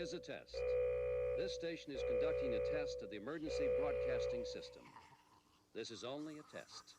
is a test. This station is conducting a test of the emergency broadcasting system. This is only a test.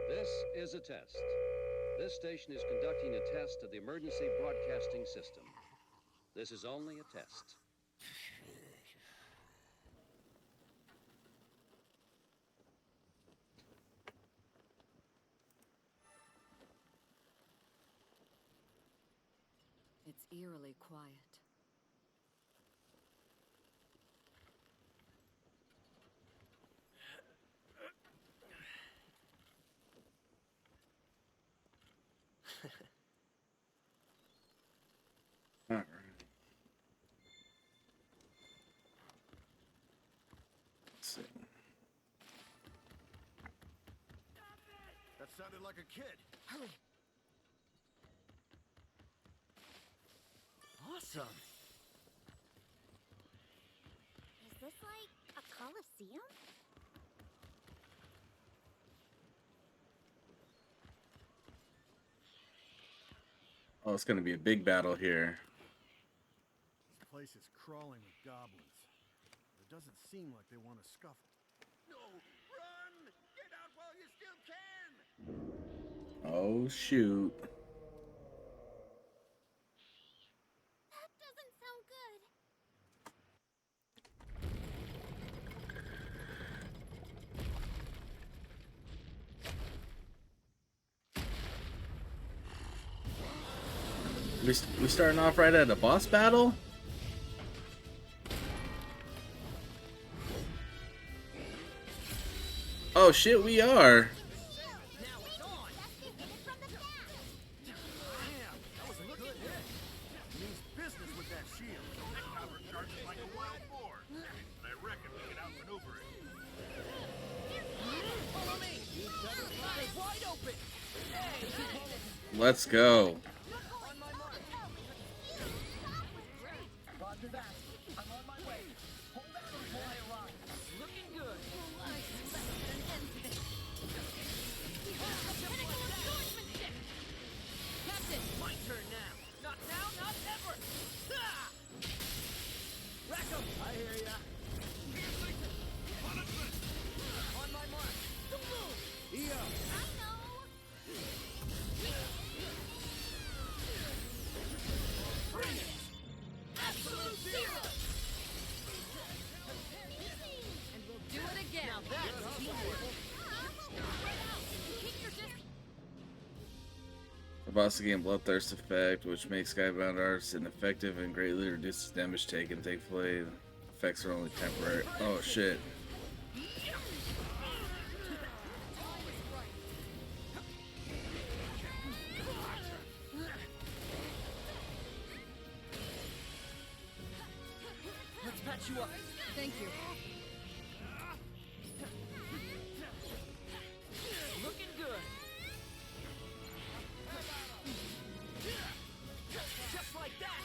This is a test. This station is conducting a test of the emergency broadcasting system. This is only a test. It's eerily quiet. All right. Let's see. That sounded like a kid. Hurry! Awesome. Is this like a coliseum? Oh, it's gonna be a big battle here. This place is crawling with goblins. It doesn't seem like they want to scuffle. No! Run! Get out while you still can! Oh shoot. That doesn't sound good. We starting off right at a boss battle? Oh shit, we are. Now it's on! Damn! That was a good hit! Means business with that shield. That copper charges like a wild boar. And I reckon we can outmaneuver it. Follow me! It's wide open! Let's go. On my mark! Roger that. I'm on my way. Hold out until I arrive. Looking good. Captain, my turn now. Not now, not ever. Ha! Rackham, I hear ya. On my mark. Don't move. EO. I know. Bring it. Absolute zero. And we'll do it again! Now that's teamwork. Keep your distance. The boss gain bloodthirst effect, which makes skybound arts ineffective and greatly reduces damage taken. Thankfully, the effects are only temporary. Oh shit. Let's patch you up. Thank you. Looking good. Just like that.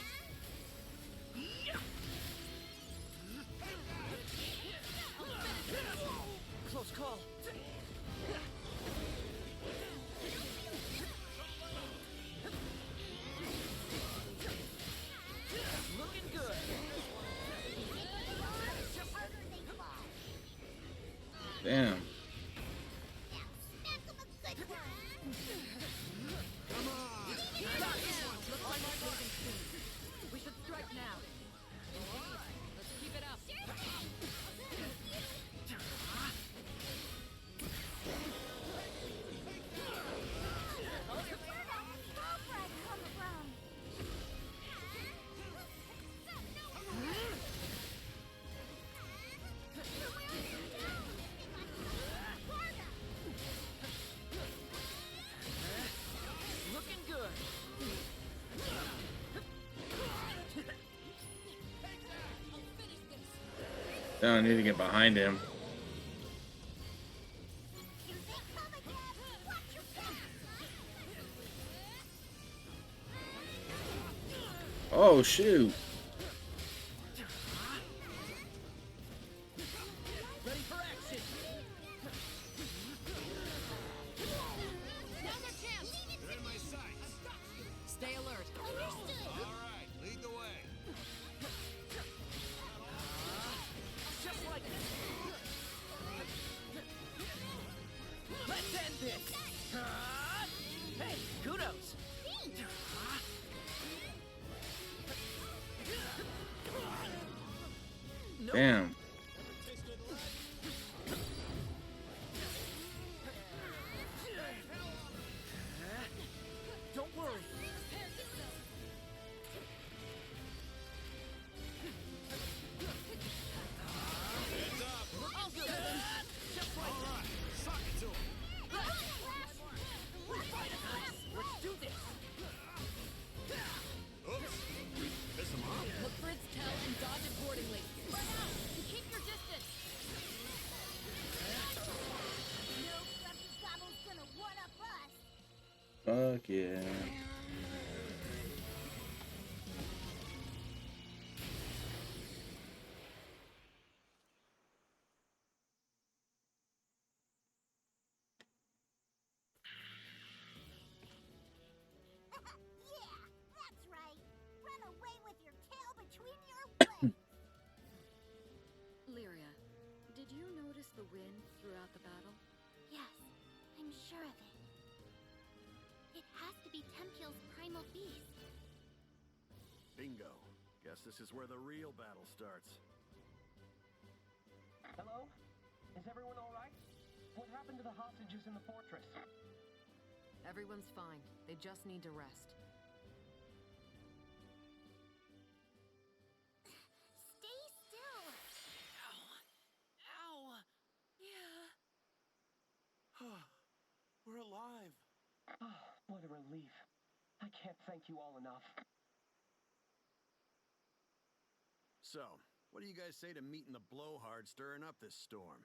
Close call. Looking good. The harder they Now I need to get behind him. You think come again? Watch your back! Oh shoot! Ready for action! Another chance. They're in my sights. Stay alert. Understood! All right, lead the way. Just like this! Let's end this! Hey, kudos! Nope. Damn. Don't worry. Heads up. All good. Just like All right, suck it to him. let's do this. Oops. Piss him off. Look for its tail and dodge accordingly. Spread out and keep your distance. No fluffy gobble's gonna one-up us! Fuck yeah. Yeah, that's right! Run away with your tail between your legs! Lyria, did you notice the wind throughout the battle? Yes, I'm sure of it. It has to be Tempeal's primal beast. Bingo. Guess this is where the real battle starts. Hello? Is everyone all right? What happened to the hostages in the fortress? Everyone's fine. They just need to rest. Stay still! Ow! Yeah. We're alive. What a relief. I can't thank you all enough. So, what do you guys say to meeting the blowhard stirring up this storm?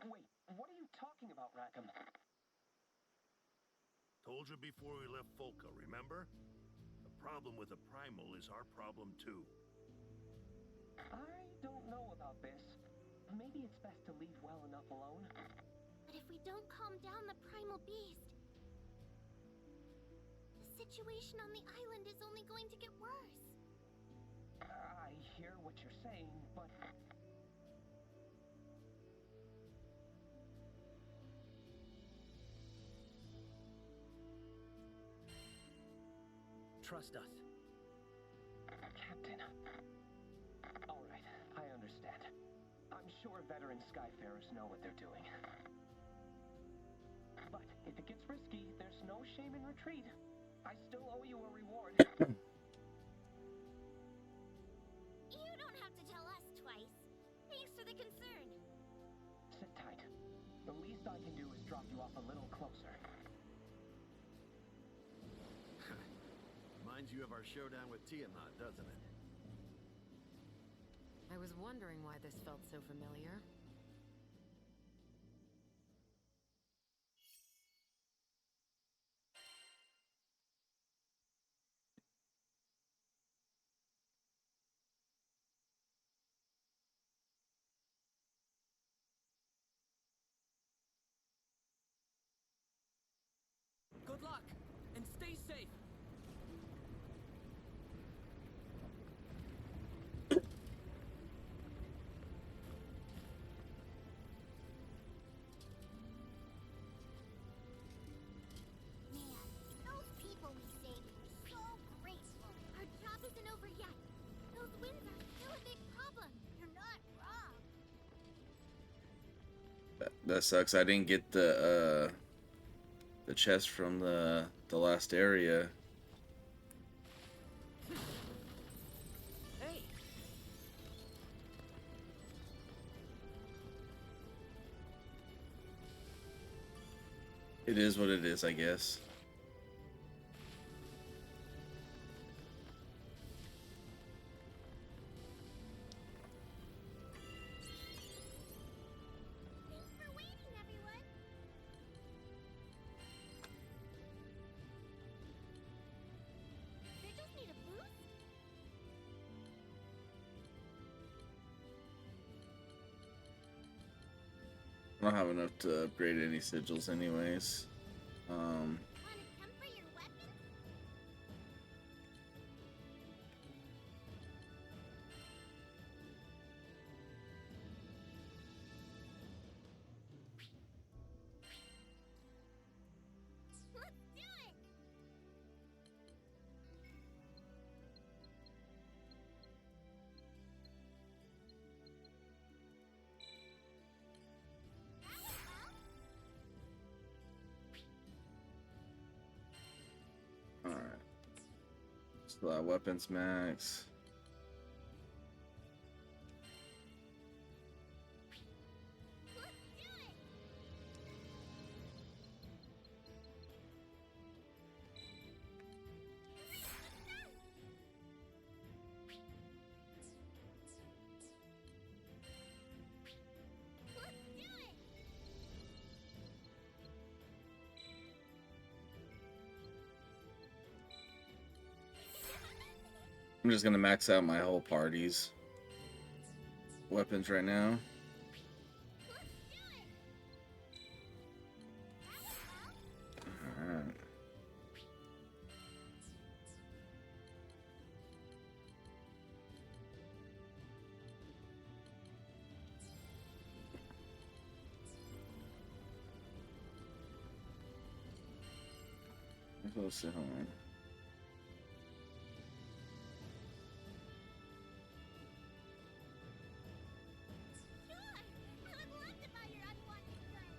Wait, what are you talking about, Rackham? Told you before we left Folka, remember? The problem with the primal is our problem too. I don't know about this. Maybe it's best to leave well enough alone. But if we don't calm down the primal beast, the situation on the island is only going to get worse. I hear what you're saying, but... Trust us. Captain... All right, I understand. I'm sure veteran Skyfarers know what they're doing. But if it gets risky, there's no shame in retreat. I still owe you a reward. You don't have to tell us twice. Thanks for the concern. Sit tight. The least I can do is drop you off a little closer. Reminds you of our showdown with Tiamat, doesn't it? I was wondering why this felt so familiar. Good luck, and stay safe. Man, those people we saved were so graceful. Our job isn't over yet. Those winds are still a big problem. You're not wrong. That sucks. I didn't get the chest from the last area. Hey, It is what it is, I guess. don't have enough to upgrade any sigils anyways. Wanna come for your weapons? Let's do it! That would help. Alright. So that weapons max. Let's do it! Let's do it! I'm just gonna max out my whole party's weapons right now. Let's do it! That would help. Alright. Close to home. Sure! I would love to buy your unwanted goods.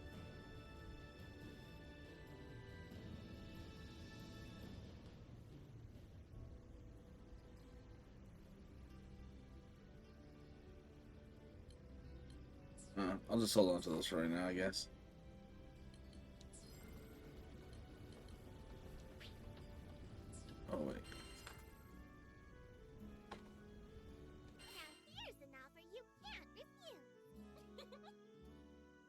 I'll just hold on to those for right now, I guess. Oh wait. Now here's an offer you can't refuse. Please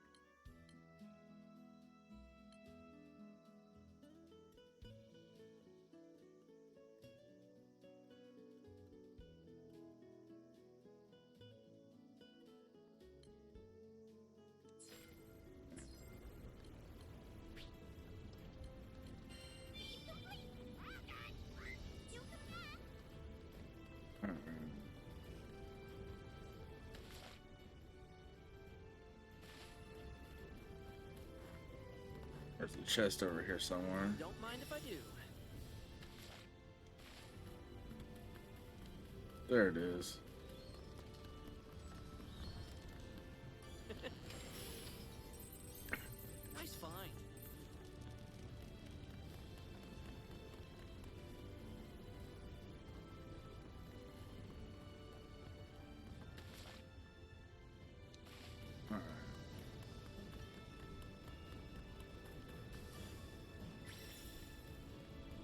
complete. Well done. You come back. There's a chest over here somewhere. Don't mind if I do. There it is. Nice find. Alright.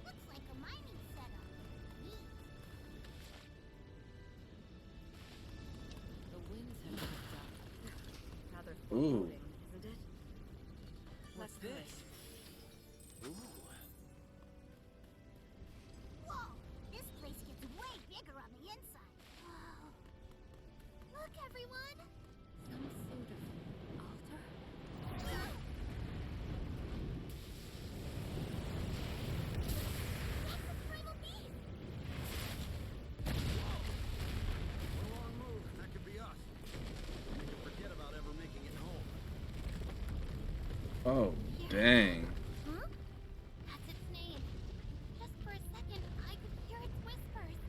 Looks like a mining setup. Neat. The winds have picked up. Rather Ooh. foreboding, isn't it? What's Let's hurry. this? Ooh. Whoa! This place gets way bigger on the inside. Whoa. Look, everyone! Some sort of altar? That's the primal beast! One wrong move, and that could be us. We can forget about ever making it home. Oh, dang. Huh? That's its name. Just for a second, I could hear its whispers.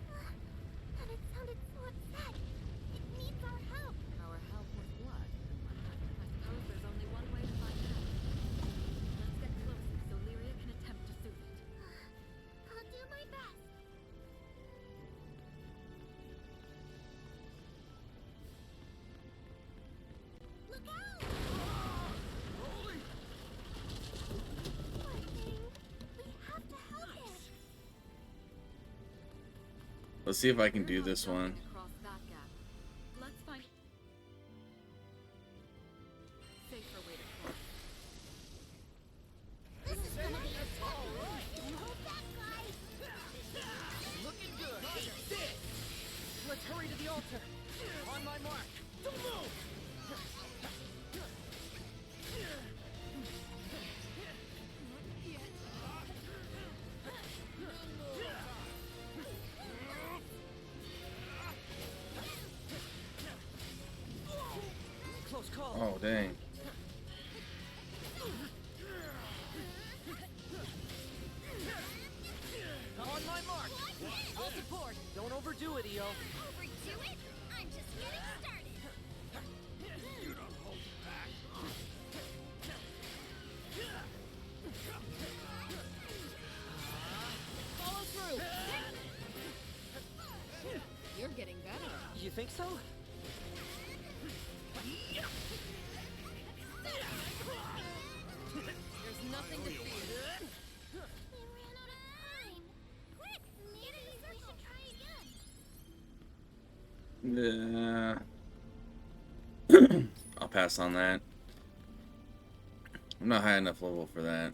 And it sounded so upset. It needs our help. Our help with what? I suppose there's only one way to find out. Let's get closer so Lyria can attempt to soothe it. I'll do my best. Look out! Holy! Poor thing. We have to help it. Let's see if I can We're do not this going one. across that gap. Let's find safer way to cross. This is gonna be a tough one. Hold that, guys. Looking good. This. Let's hurry to the altar. On my mark. Don't move. Oh, dang. On my mark. Full support. Don't overdo it, EO. Overdo it? I'm just getting started. You don't hold back. Follow through. You're getting better. You think so? There's nothing to fear. We ran out of time. Quick, maybe we should try again. Yeah. I'll pass on that. I'm not high enough level for that.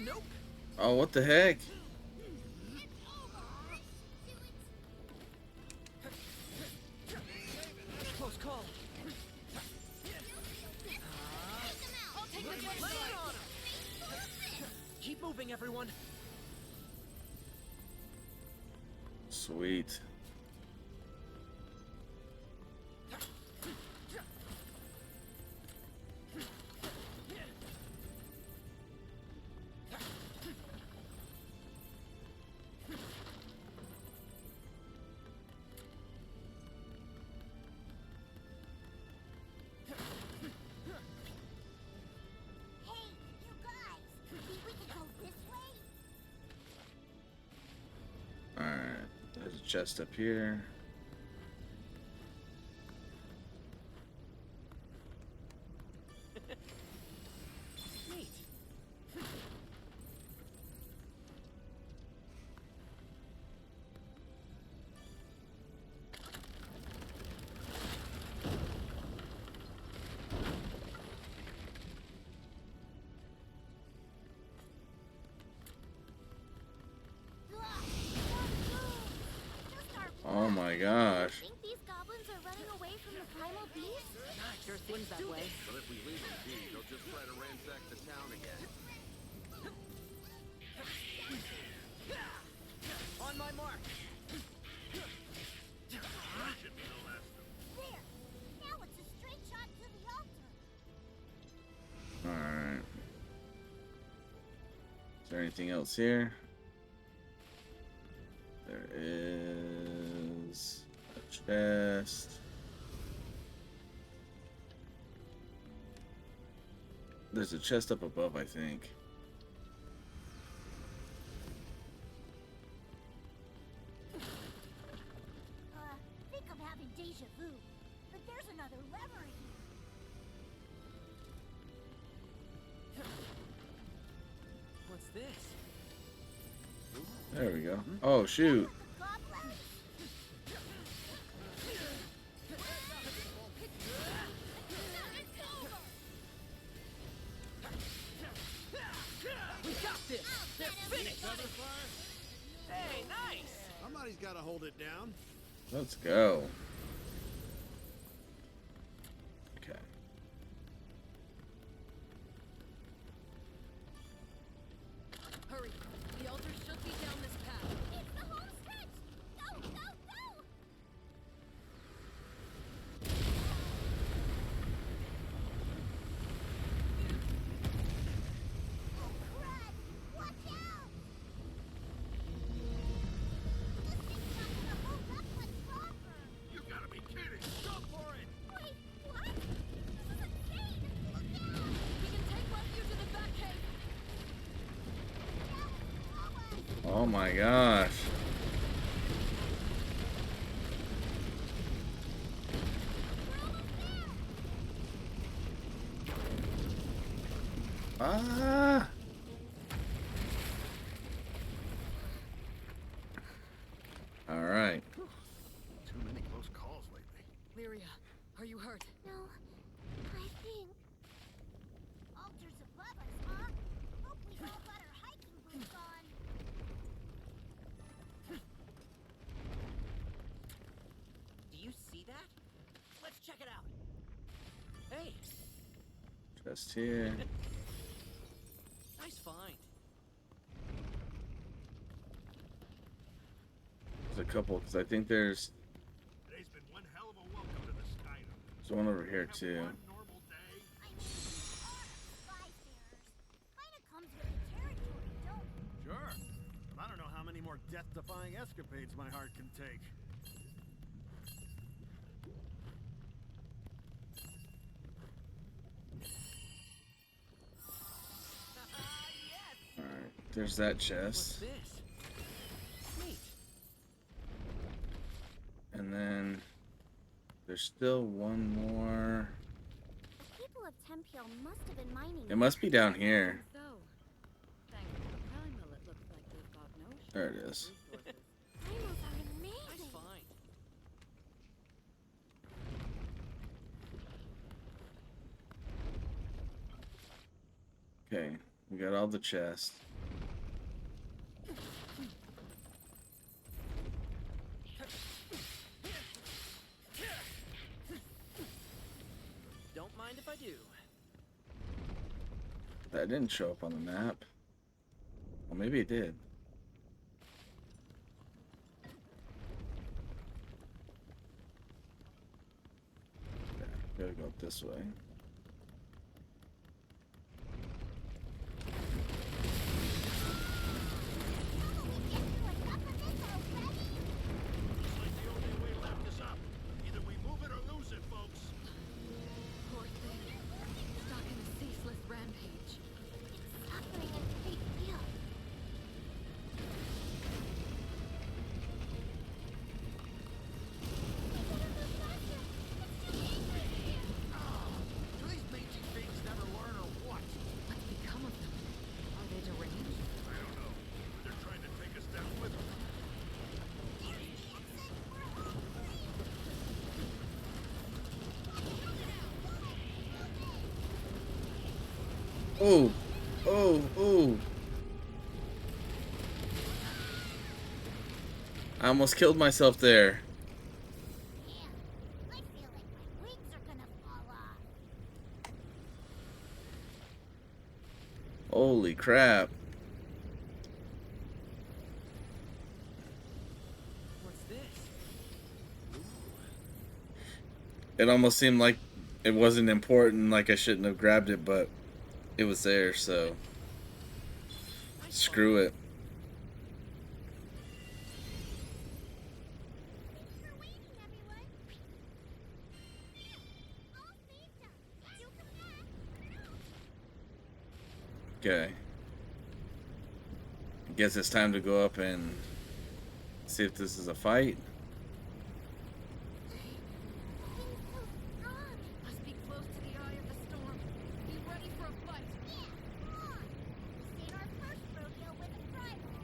Nope. Oh, what the heck? Close call. I'll take the Lay it on 'em. Keep moving, everyone. Sweet. Hey, you guys. Think we could go this way? Alright. There's a chest up here. Neat. Just our Oh my gosh. Think these goblins are running away from the primal beast? Sure seems that way. But if we leave them be, they'll just try to ransack the town again. On my mark. That should be the last of them. There. Now it's a straight shot to the altar. Alright. Is there anything else here? There is a chest. There's a chest up above, I think. Think I'm having deja vu. But there's another lever here. What's this? There we go. Oh, shoot. The goblins? We got this. They're finished. Hey, nice. Somebody's got to hold it down. Let's go. Okay. Hurry. The altar should be down this path. It's the home stretch! Go, go, go! Oh, crud! Watch out! This thing's not gonna hold up much longer! You gotta be kidding! Go for it! Wait, what? This is insane! Look out! We can take refuge in the back cave. Now it's below us! Oh my gosh. We're almost there! Ah! Alright. Too many close calls lately. Lyria, are you hurt? No, I think. Altar's above us, huh? Hope we've all got our hiking boots on. Do you see that? Let's check it out. Chest here. Nice find. There's a couple, because I think there's Today's been one hell of a welcome to the Skyrim. one over here too. Have one normal day. I mean, we are spyfarers. Kinda comes with the territory, don't it? Sure. But I don't know how many more death-defying escapades my heart can take. Alright, there's that What's chest. this? Neat. And then there's still one more. The people of Tempiel must have been mining. It must be down here. So, thanks to the primal, it looks like they've got no There it is. resources. Primals are Nice amazing. find. Okay, we got all the chests. Don't mind if I do. That didn't show up on the map. Well, maybe it did. Okay, gotta go this way. Looks like the only way left is up. Either we move it or lose it, folks. Poor thing. Stuck in a ceaseless rampage. Suffering a great deal. We better move faster. It's too dangerous here. Do these mangy things never learn or what? What's become of them? Are they deranged? I don't know. But they're trying to take us down with them. Oh, oh, oh. I almost killed myself there. Yeah, I feel like my wings are gonna fall off. Holy crap. What's this? It almost seemed like it wasn't important, like I shouldn't have grabbed it, but it was there, so Nice screw it. Thanks for waiting, everyone. All saved us. You come back. Okay. I guess it's time to go up and see if this is a fight. Things so strong. Must be close to the eye of the storm. Be ready for a fight. Yeah, come on. This ain't our first rodeo with a primal.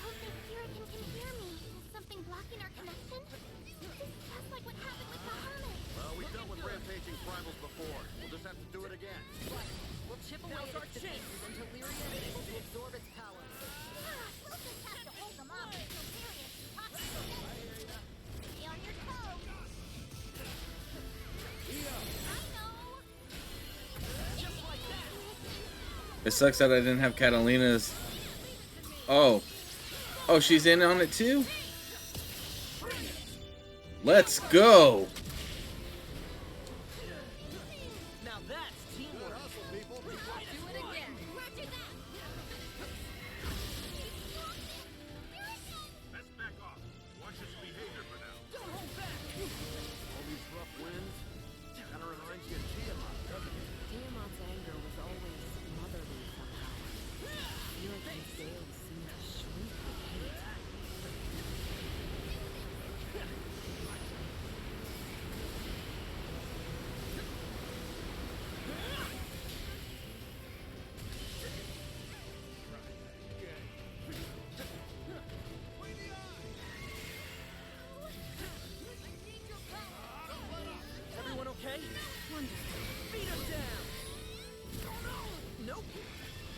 Hope that Kirikin can hear me. Is something blocking our connection? This is just like what happened with Bahamut. Well, we've dealt with rampaging primals before. We'll just have to do it again. We'll chip away at its defenses until Lyria is able to absorb its power. We'll just have to hold them off until Sirius talks to them. Stay on your toes. I know. Just like that. It sucks that I didn't have Catalina's. Oh. Oh, she's in on it too? Let's go.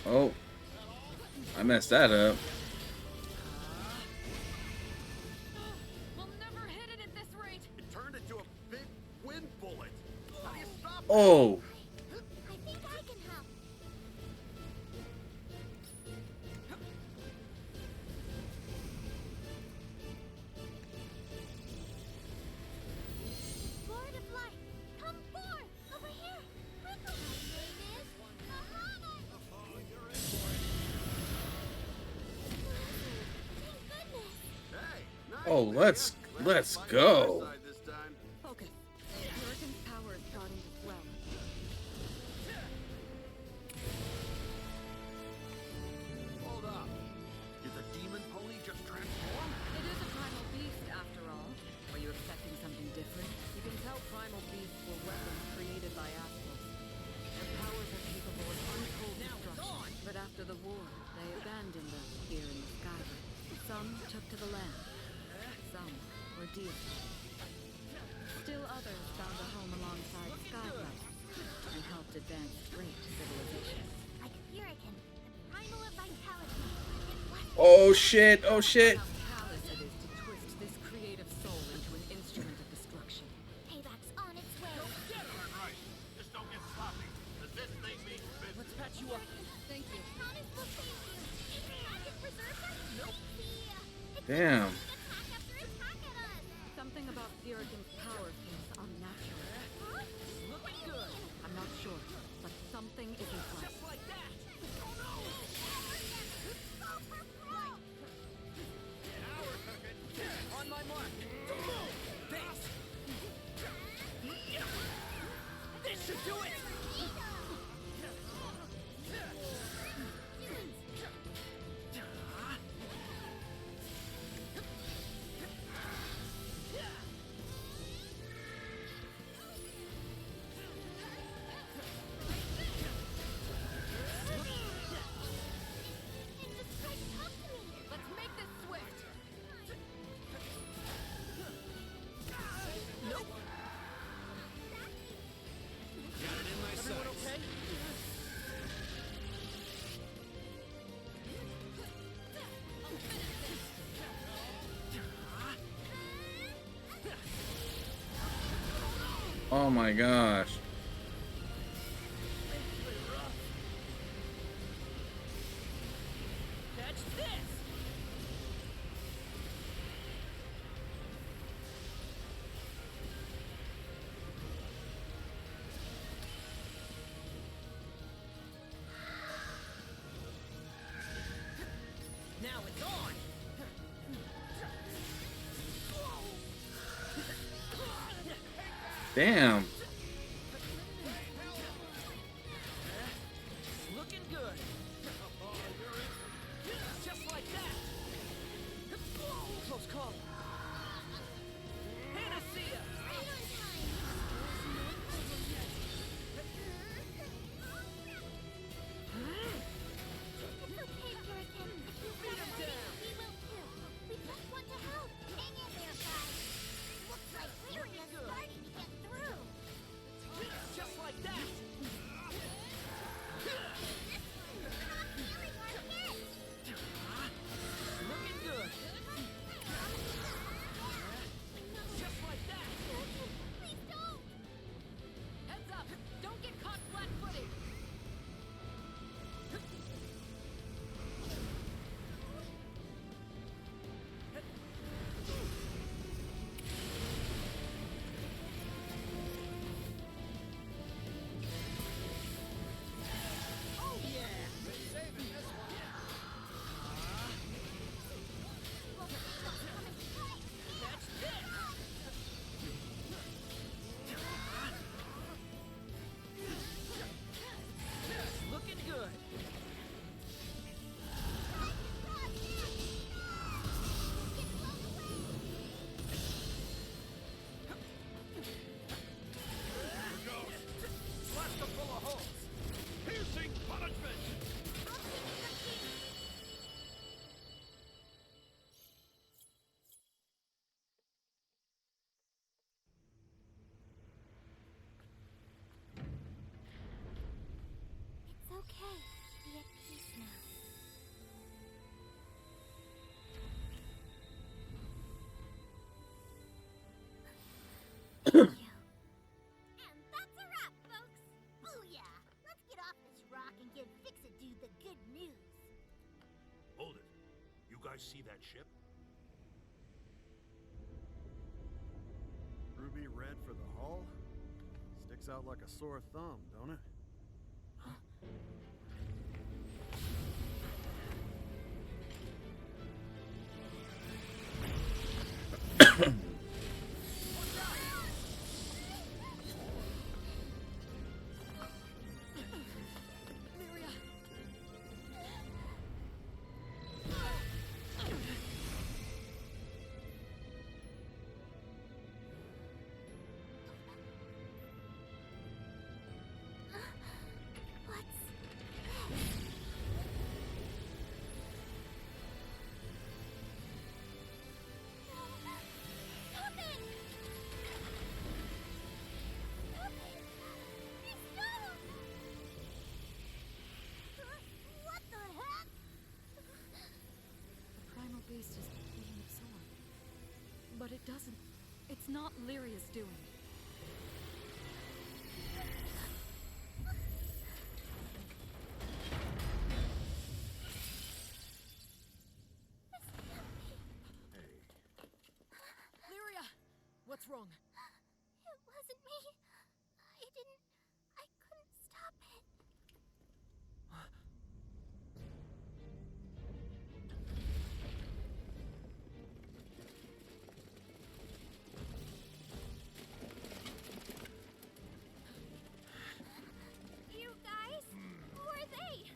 Oh, I messed that up. We'll never hit it at this rate. It turned into a big wind bullet. How do you stop that? Oh, I think I can help. Lord of Light, come forth! Over here! Quickly! My name is Muhammad! You're in for it. Thank goodness! Hey, nice, oh, Lydia. let's Glad to find go. our side this time. Focus. Hurricane's power is starting to swell. Hold up. Did the demon pony just transform? It is a primal beast, after all. Were you expecting something different? You can tell primal beasts were weapons created by Astrals. Their powers are capable of untold destruction. But after the war, they abandoned them here in the Skyrim. Some took to the land. Some were deified. Still others found a home alongside Skydwellers and helped advance great civilizations. Like Hurricane, the primal of vitality. It was Oh shit, oh shit. How callous it is to twist this creative soul into an instrument of destruction. payback's on its way. Right. Just don't get sloppy, because this thing means business. Let's patch you up. Thank you. Promise we'll save you. Is the magic preserver? Nope. It's Damn. attack after attack at us. Something about Hurricane's power feels unnatural. Huh? What do you mean? I'm not sure, but something isn't right. Just like that. Oh no! Super pro! Now we're cooking. On my mark. Face. This should do it. It's just trying to talk to me. Let's make this swift. Nope. Got it in my Everyone sights. okay? Oh my gosh. Catch this. Now it's on. Damn. Looking good. Just like that. Close call. Panacea. Right on time. It's okay, Hurricane. If you Beat 'em down. we will too. We just want to help. Hang in there, guys. Looks like Lyria's starting to get through. Just like that. guys see that ship? Ruby red for the hull? Sticks out like a sore thumb, don't it? Beast is being absorbed. But it doesn't. It's not Lyria's doing. Hey. Lyria! What's wrong? It wasn't me. I couldn't stop it. You guys? Who are they?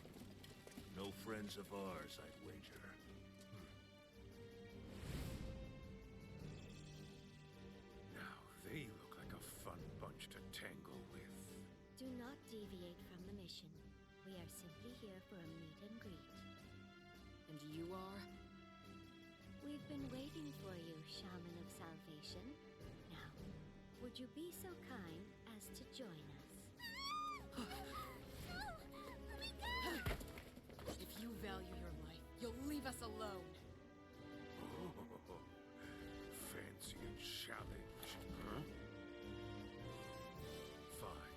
No friends of ours, I'd wager. Now, they look like a fun bunch to tangle with. Do not deviate from the mission. We are simply here for a meet and greet. And you are? We've been waiting for you, Shaman of Salvation. Now, would you be so kind as to join us? If you value your life, you'll leave us alone. Oh, fancy a challenge, huh? Fine.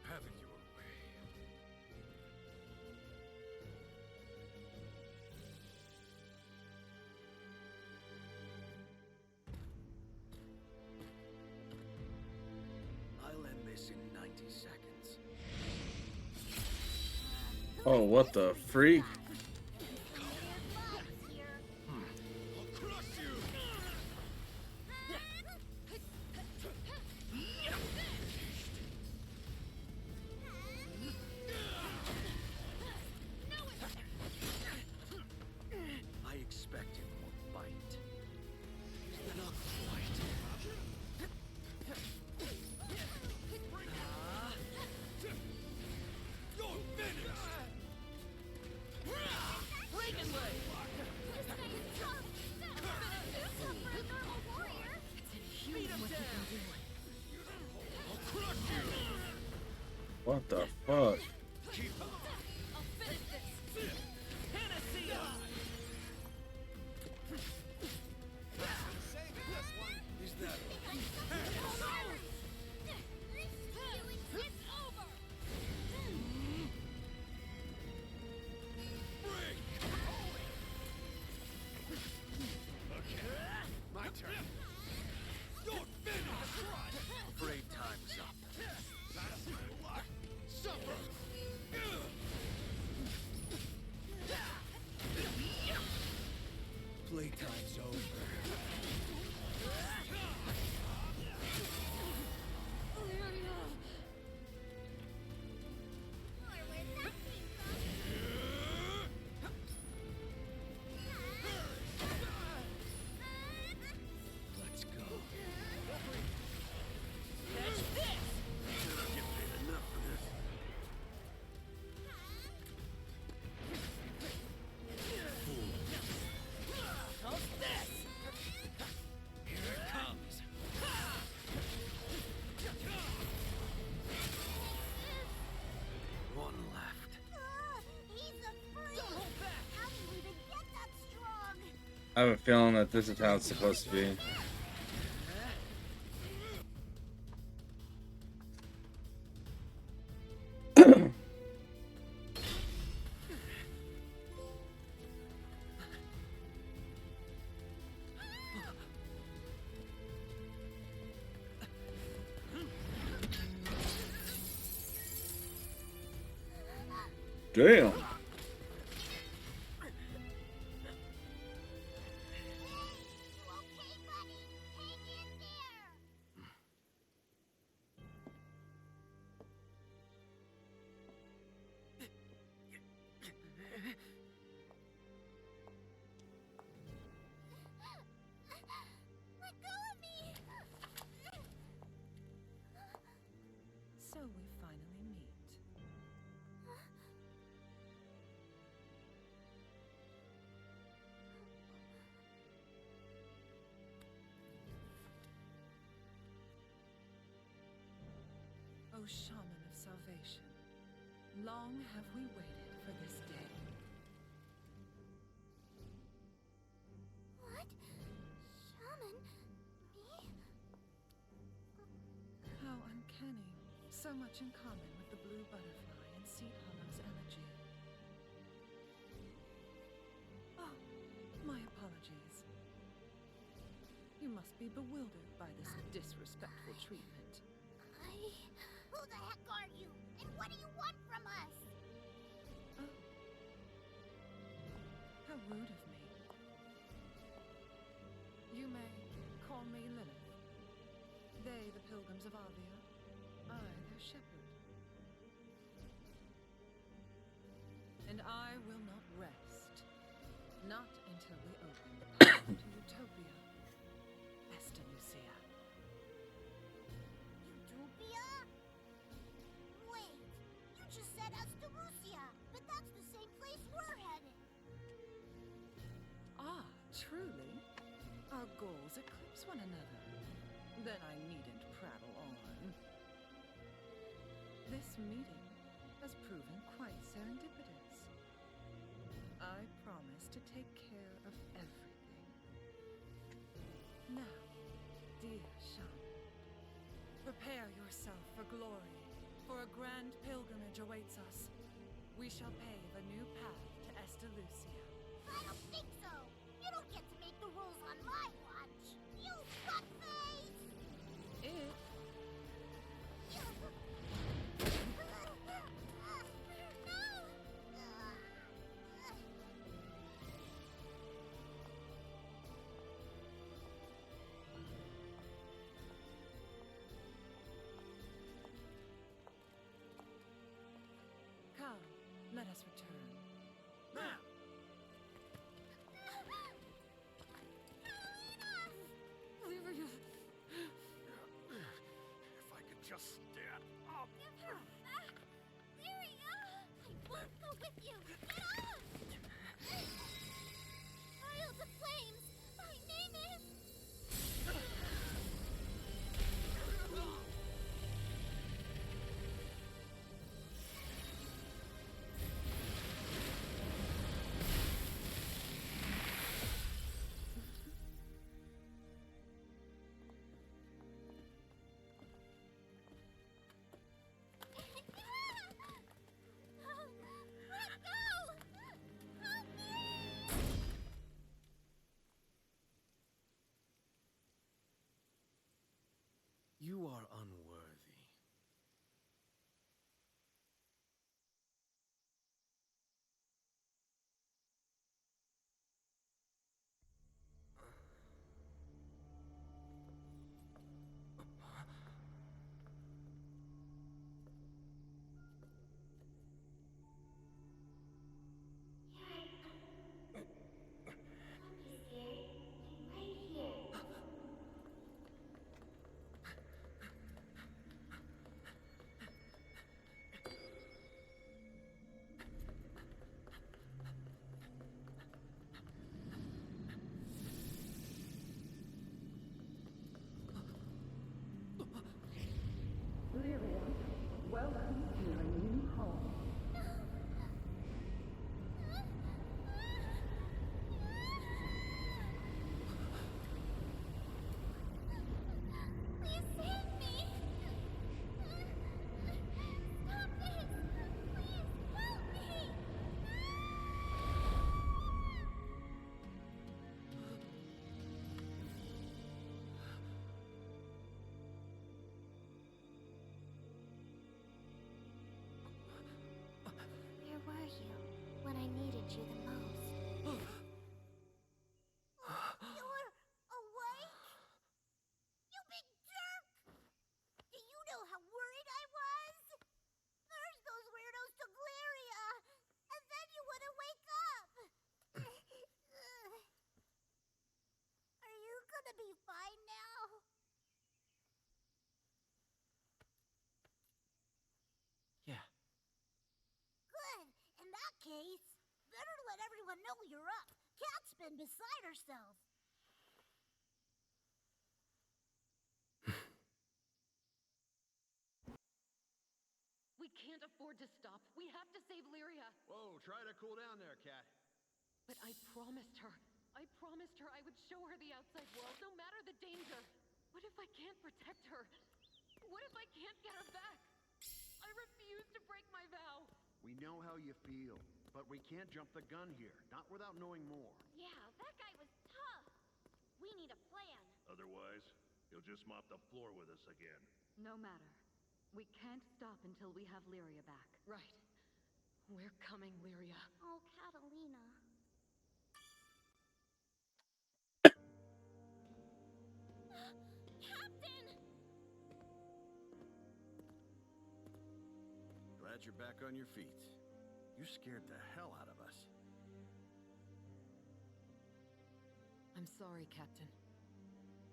Have it your way. I'll end this in 90 seconds. Oh, what the freak? I'll crush you! I expected more bite. Not quite. You're finished! Breaking leg! This guy is strong. Tough for a normal warrior. Beat him down! I'll crush you! What the fuck? Keep up! I'll finish this! Panacea! Is that It's over. break? My turn. You're finished! afraid time's up? Suffer! Playtime's over. Let's go. Catch this! Get paid enough for this. How's this? Here it comes. One left. He's a freak. Don't hold back! How did you even get that strong? I have a feeling that this is how it's supposed to be. Damn. Okay, buddy? Hang in there! Let go of me! So we finally meet. O Shaman of Salvation, long have we waited for this day. What? Shaman? Me? How uncanny. So much in common with the blue butterfly and Seat Hollow's elegy. Oh, my apologies. You must be bewildered by this disrespectful treatment. Who the heck are you? And what do you want from us? Oh. How rude of me. You may call me Lilith. They, the pilgrims of Avia. I, their shepherd. And I will not rest. Not until we open the path to Utopia. Esta Lucia. Utopia? Wait, you just said Astarusia, but that's the same place we're headed. Ah, truly? Our goals eclipse one another. Then I needn't prattle on. This meeting has proven quite serendipitous. I promise to take care of everything. Now, dear Shaman, prepare yourself for glory, for a grand pilgrimage awaits us. We shall pave a new path to Esta Lucia. I don't think so. You don't get to make the rules on my watch. You fuckface! It Come, let us return. Now! you fine now? Yeah. Good. In that case, better let everyone know you're up. Cat's been beside herself. We can't afford to stop. We have to save Lyria. Whoa, try to cool down there, Cat. But I promised her I would show her the outside world, no matter the danger. What if I can't protect her? What if I can't get her back? I refuse to break my vow. We know how you feel, but we can't jump the gun here, not without knowing more. Yeah, that guy was tough. We need a plan. Otherwise, he'll just mop the floor with us again. No matter. We can't stop until we have Lyria back. Right. We're coming, Lyria. Oh, Catalina. Captain! Glad you're back on your feet. You scared the hell out of us. I'm sorry, Captain.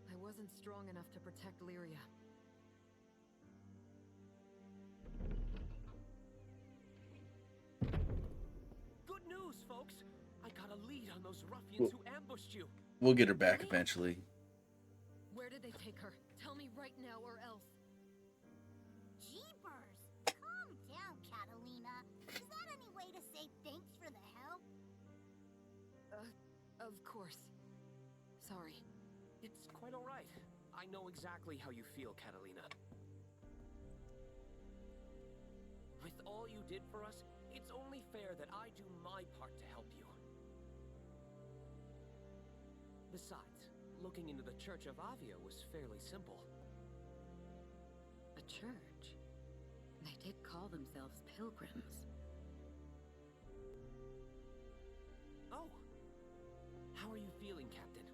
I wasn't strong enough to protect Lyria. Good news, folks! I got a lead on those ruffians who ambushed you. We'll get her back eventually. Where did they take her? Tell me right now or else. Jeepers! Calm down, Catalina. Is that any way to say thanks for the help? Of course. Sorry. It's quite all right. I know exactly how you feel, Catalina. With all you did for us, it's only fair that I do my part to help you. Besides, looking into the Church of Avia was fairly simple. A church? They did call themselves pilgrims. Oh. How are you feeling, Captain?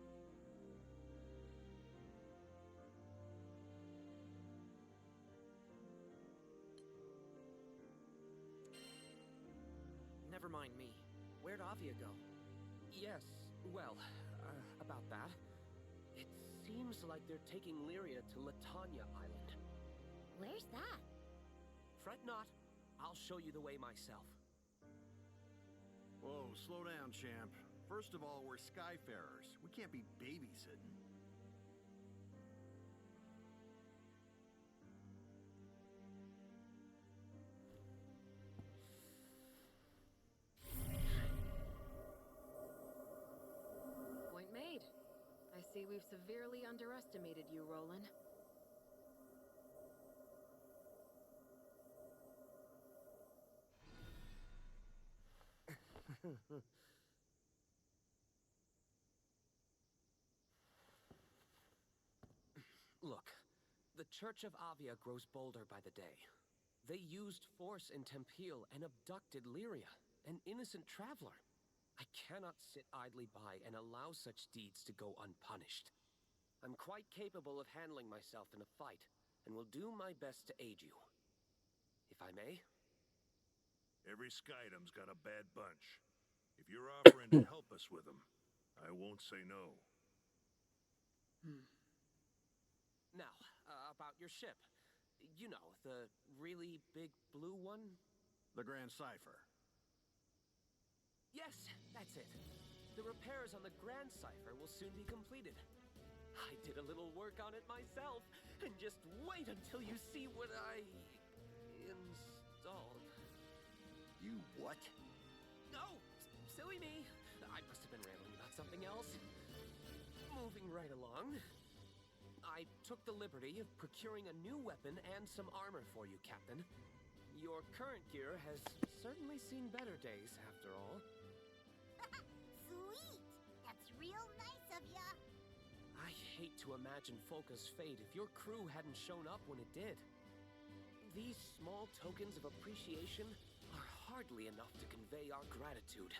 Never mind me. Where'd Avia go? Yes, well, about that. It seems like they're taking Lyria to Latanya Island. Where's that? Fret not. I'll show you the way myself. Whoa, slow down, champ. First of all, we're Skyfarers. We can't be babysitting. Point made. I see we've severely underestimated you, Roland. Look, the Church of Avia grows bolder by the day. They used force in Tempeal and abducted Lyria, an innocent traveler. I cannot sit idly by and allow such deeds to go unpunished. I'm quite capable of handling myself in a fight, and will do my best to aid you. If I may? Every Skydom's got a bad bunch. If you're offering to help us with them, I won't say no. Now, about your ship. You know, the really big blue one? The Grand Cipher. Yes, that's it. The repairs on the Grand Cipher will soon be completed. I did a little work on it myself, and just wait until you see what I installed. You what? No! Silly me! I must have been rambling about something else. Moving right along. I took the liberty of procuring a new weapon and some armor for you, Captain. Your current gear has certainly seen better days, after all. Sweet! That's real nice of ya. I hate to imagine Folka's fate if your crew hadn't shown up when it did. These small tokens of appreciation are hardly enough to convey our gratitude.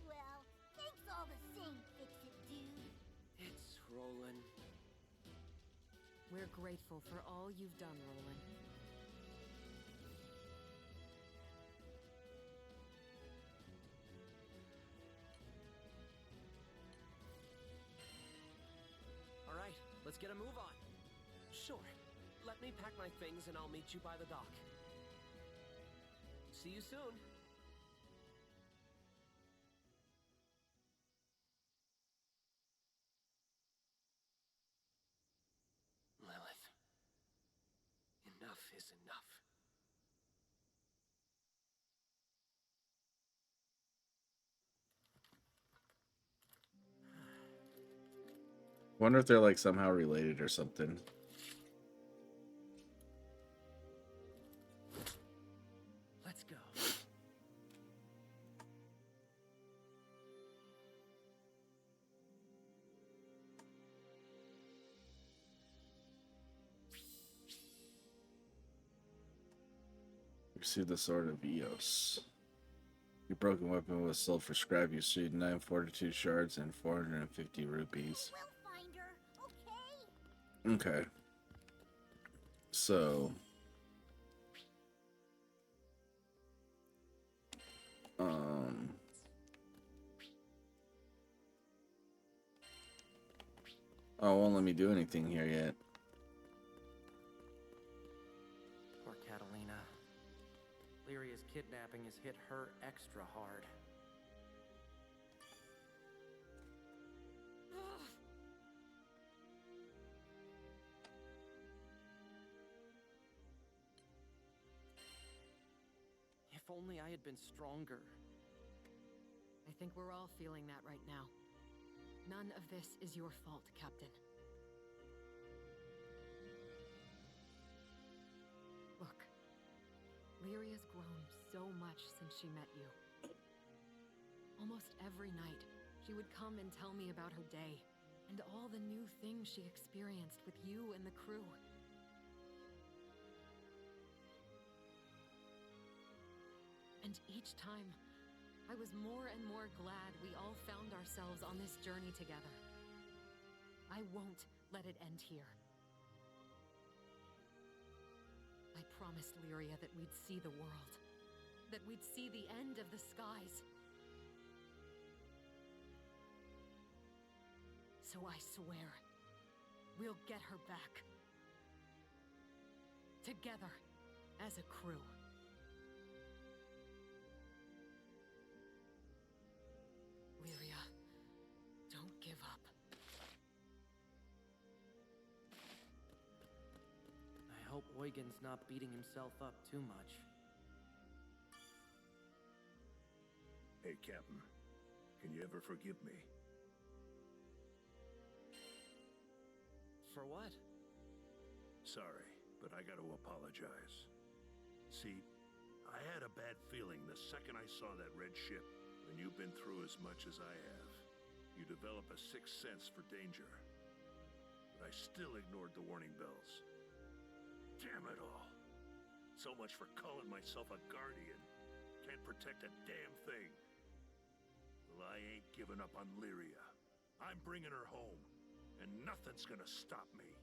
Well, thanks all the same, Fix-It dude. It's Roland. We're grateful for all you've done, Roland. get a move on. Sure. Let me pack my things and I'll meet you by the dock. See you soon. Lilith. Enough is enough. Wonder if they're like somehow related or something. Let's go. Receive the sword of Eos. Your broken weapon was sold for scrap. You received 9 fortitude shards and 450 rupees. We'll find her, okay? Okay. So. Oh, it won't let me do anything here yet. Poor Catalina. Lyria's kidnapping has hit her extra hard. If only I had been stronger. I think we're all feeling that right now. None of this is your fault, Captain. Look, Lyria's grown so much since she met you. Almost every night, she would come and tell me about her day, and all the new things she experienced with you and the crew. And each time, I was more and more glad we all found ourselves on this journey together. I won't let it end here. I promised Lyria that we'd see the world, that we'd see the end of the skies. So I swear, we'll get her back. Together, as a crew. Lyria, don't give up. I hope Eugen's not beating himself up too much. Hey, Captain. Can you ever forgive me? For what? Sorry, but I gotta apologize. See, I had a bad feeling the second I saw that red ship. When you've been through as much as I have, you develop a sixth sense for danger. But I still ignored the warning bells. Damn it all. So much for calling myself a guardian. Can't protect a damn thing. Well, I ain't giving up on Lyria. I'm bringing her home, and nothing's gonna stop me.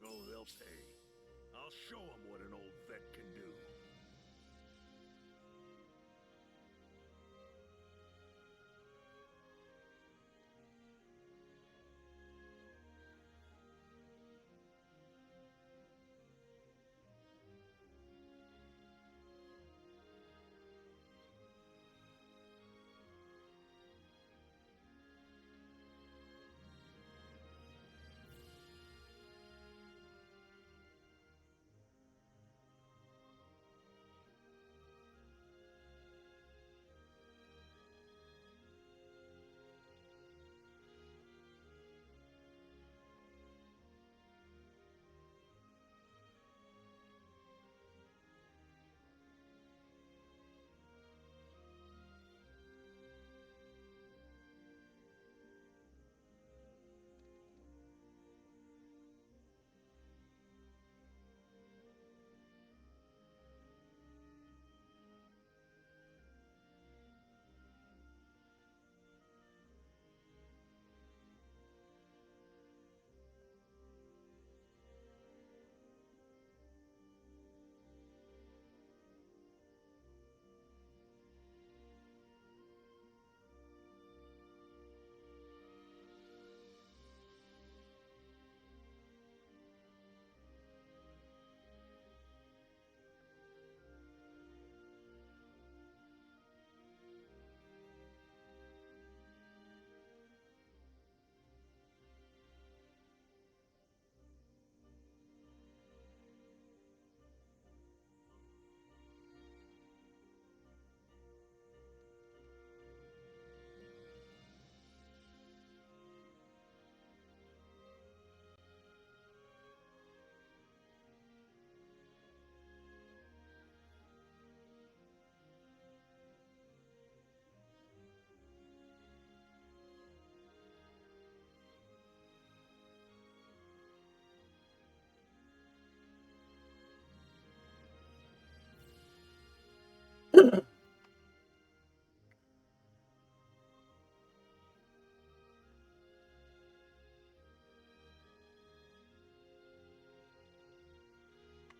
Oh, they'll pay. I'll show them what an old vet can do.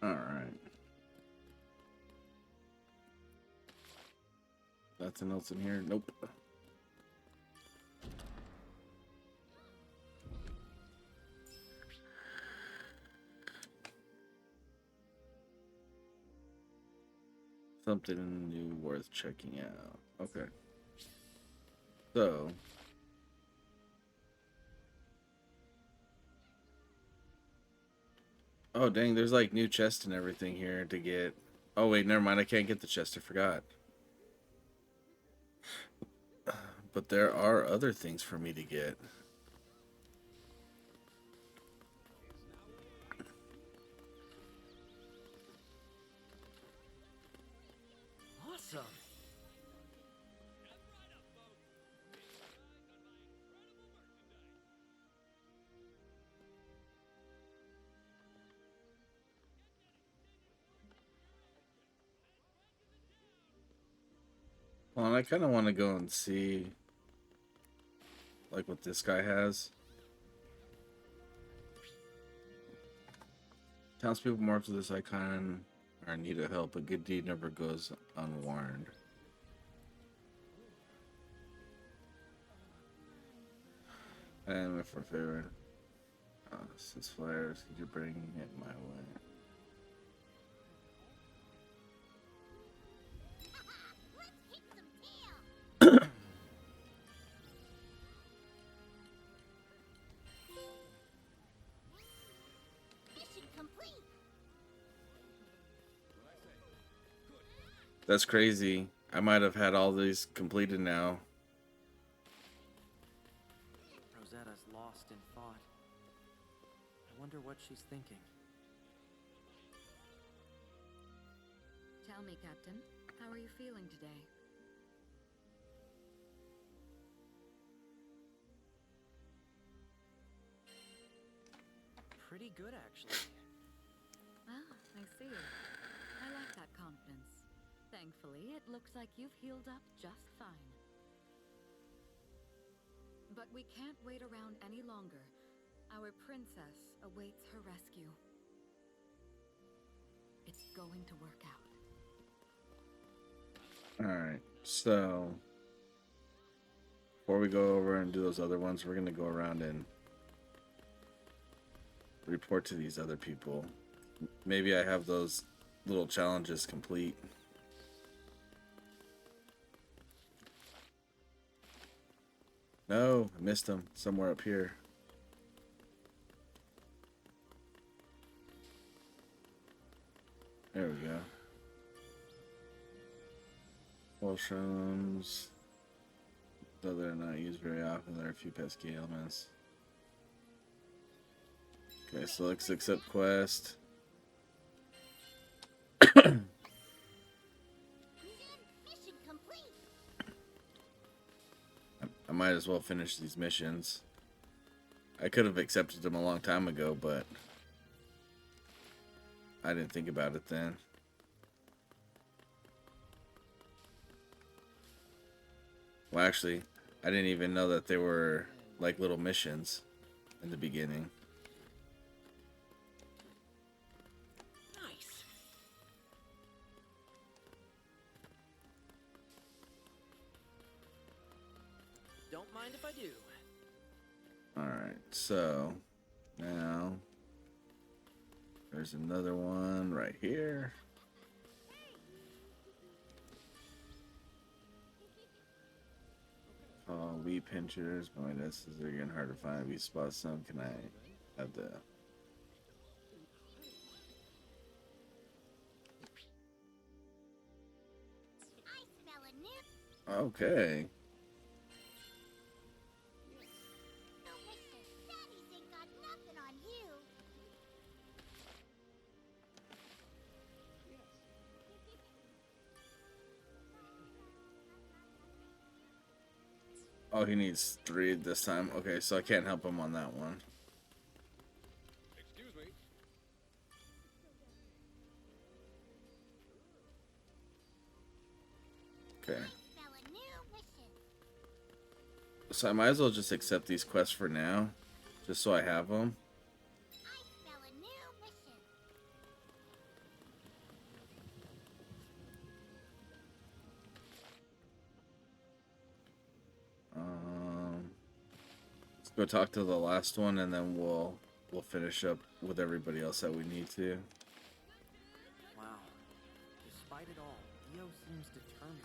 Alright. Nothing else in here? Nope. Something new worth checking out. Okay. So. Oh, dang, there's like new chests and everything here to get. Oh, wait, never mind. I can't get the chest. I forgot. But there are other things for me to get. Awesome. Well, and I kind of want to go and see, like, what this guy has. Townspeople marked with this icon are in need of help. A good deed never goes unwarned. And if we're favorite, since flyers, could you bring it my way? Let's kick some tail! Mission complete! That's crazy. I might have had all these completed now. Rosetta's lost in thought. I wonder what she's thinking. Tell me, Captain, how are you feeling today? Pretty good, actually. Ah, I see. I like that confidence. Thankfully, it looks like you've healed up just fine. But we can't wait around any longer. Our princess awaits her rescue. It's going to work out. Alright, so before we go over and do those other ones, we're going to go around and report to these other people. Maybe I have those little challenges complete. No, I missed them somewhere up here. There we go. Potions. Though they're not used very often, there are a few pesky elements. Okay, so let's accept quest. Mission complete! I might as well finish these missions. I could have accepted them a long time ago, but I didn't think about it then. Well, actually, I didn't even know that they were like little missions in the beginning. Nice. Don't mind if I do. Alright, so now there's another one right here. Oh, wheat pinchers, but my desk is getting hard to find. We spot some. Can I have the I smell a new okay? mission. Daddies ain't got nothing on you. Oh, he needs 3 this time. Okay, so I can't help him on that one. Excuse me. Okay, I smell a new mission. so I might as well just accept these quests for now, just so I have them. I smell a new mission. go talk to the last one, and then we'll finish up with everybody else that we need to. Wow. Despite it all, Dio seems determined.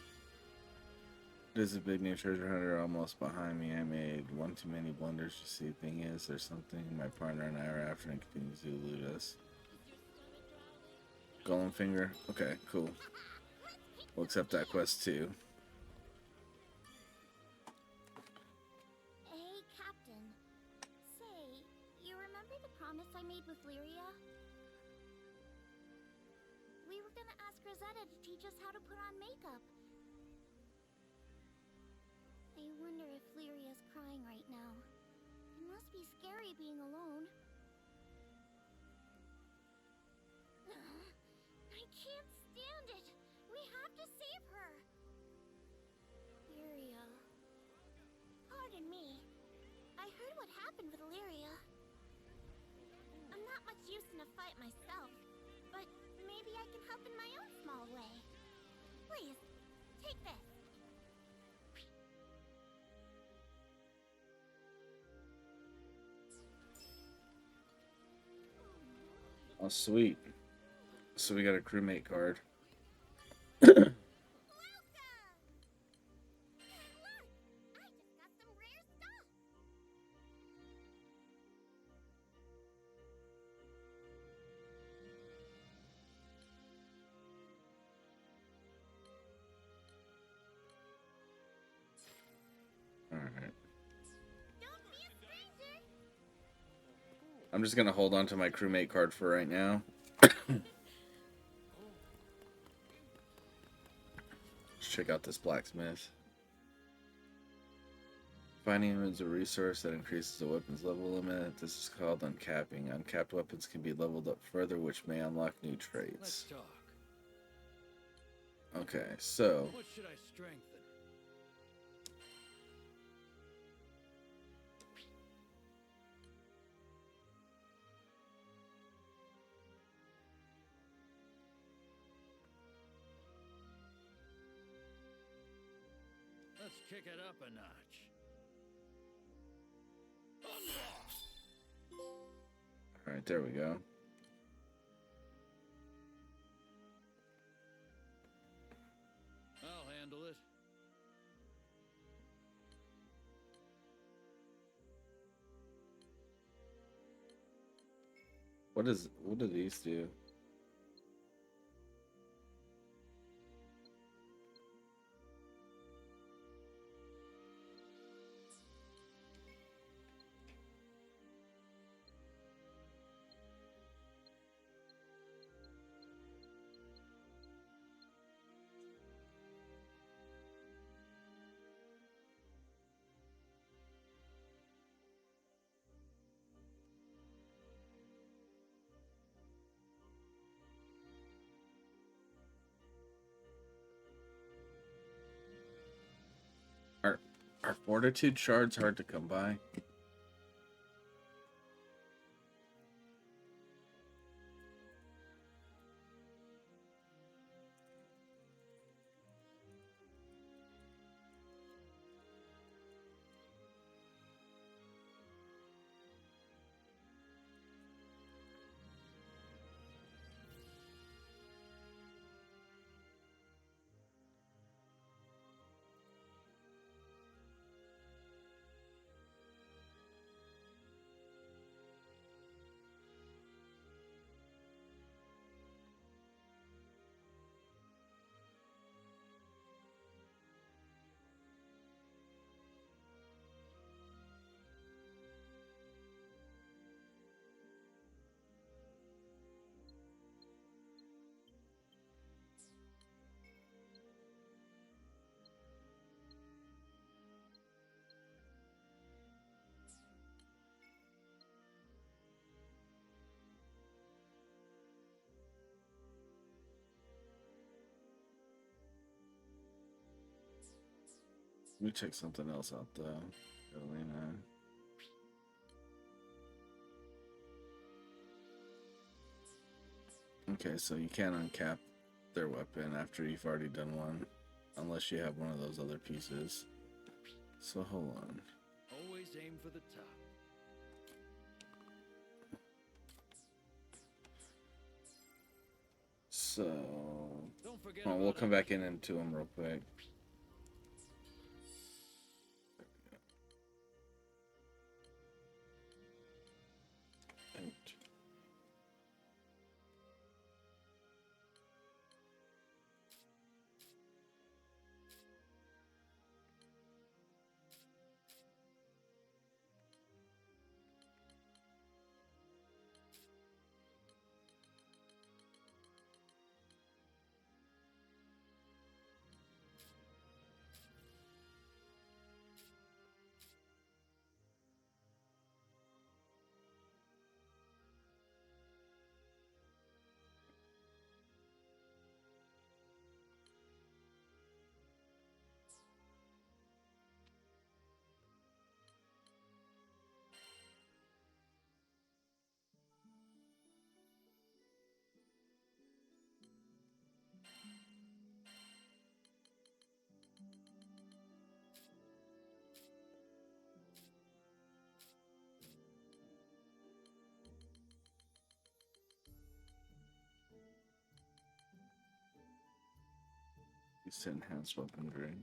There's a big name treasure hunter almost behind me. I made one too many blunders. You see, thing is, there's something my partner and I are after and continues to elude us. Golem finger? Okay, cool. We'll accept that quest too. Hey, Captain. Say, you remember the promise I made with Lyria? We were gonna ask Rosetta to teach us how to put on makeup. I wonder if Lyria's crying right now. It must be scary being alone. I can't stand it! We have to save her! Lyria. Pardon me. I heard what happened with Lyria. I'm not much use in a fight myself, but maybe I can help in my own small way. Please, take this. Oh, sweet. So we got a crewmate card. Welcome! Look! I just got some rare stuff! Alright. Don't be a stranger! I'm just gonna hold on to my crewmate card for right now. Let's check out this blacksmith. Finding him is a resource that increases the weapon's level limit. This is called uncapping. Uncapped weapons can be leveled up further, which may unlock new Let's traits. talk. Okay, so What should I strengthen? Let's kick it up a notch. alright, there we go. I'll handle it. What do these do? Are fortitude shards hard to come by? Let me check something else out though, Catalina. Okay, so you can't uncap their weapon after you've already done one, unless you have one of those other pieces. So hold on. Always aim for the top. So, Don't forget well, about we'll come back into him real quick. He's enhanced weaponry.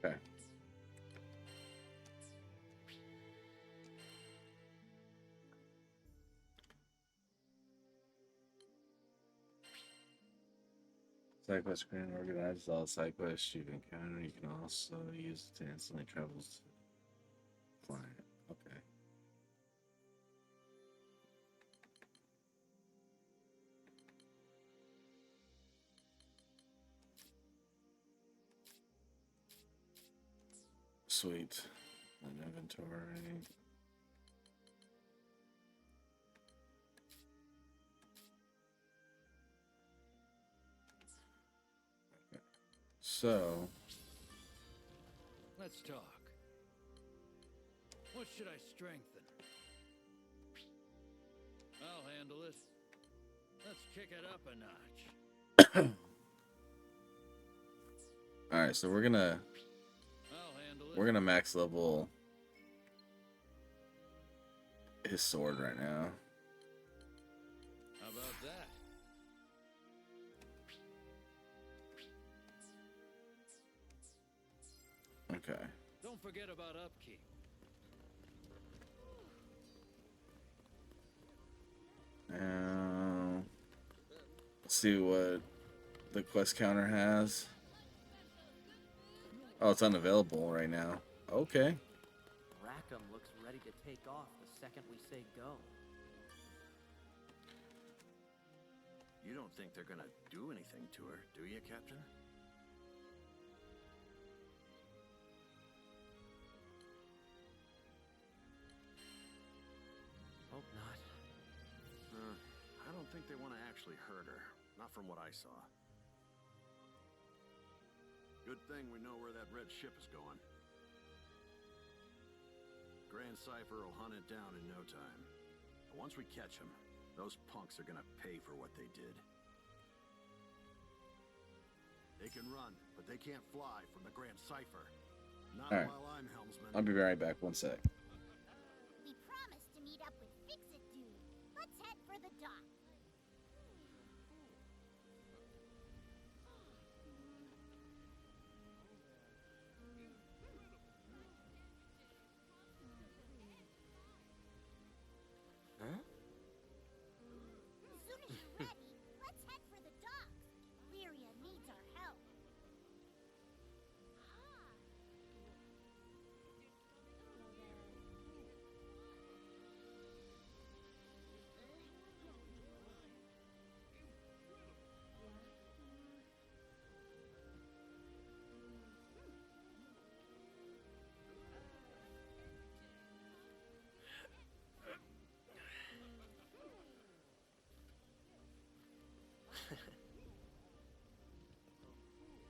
Okay. Side quest screen organizes all side quests you encounter. You can also use it to instantly travel to client. Okay. Sweet. An inventory. So, Let's talk. What should I strengthen? I'll handle it. Let's kick it up a notch. all right. So I'll handle it. we're gonna max level his sword right now. How about that? Okay. Don't forget about upkeep. Now, let's see what the quest counter has. Oh, it's unavailable right now. Okay. Rackham looks ready to take off the second we say go. You don't think they're gonna do anything to her, do you, Captain? Hope not. actually hurt her. Not from what I saw. Good thing we know where that red ship is going. Grand Cypher will hunt it down in no time. But once we catch him, those punks are gonna pay for what they did. They can run, but they can't fly from the Grand Cypher. Not All right. while I'm helmsman. I'll be right back. One sec. We promised to meet up with Fix-It Dude. Let's head for the dock. Huh? As soon as you're ready, let's head for the docks. Lyria needs our help.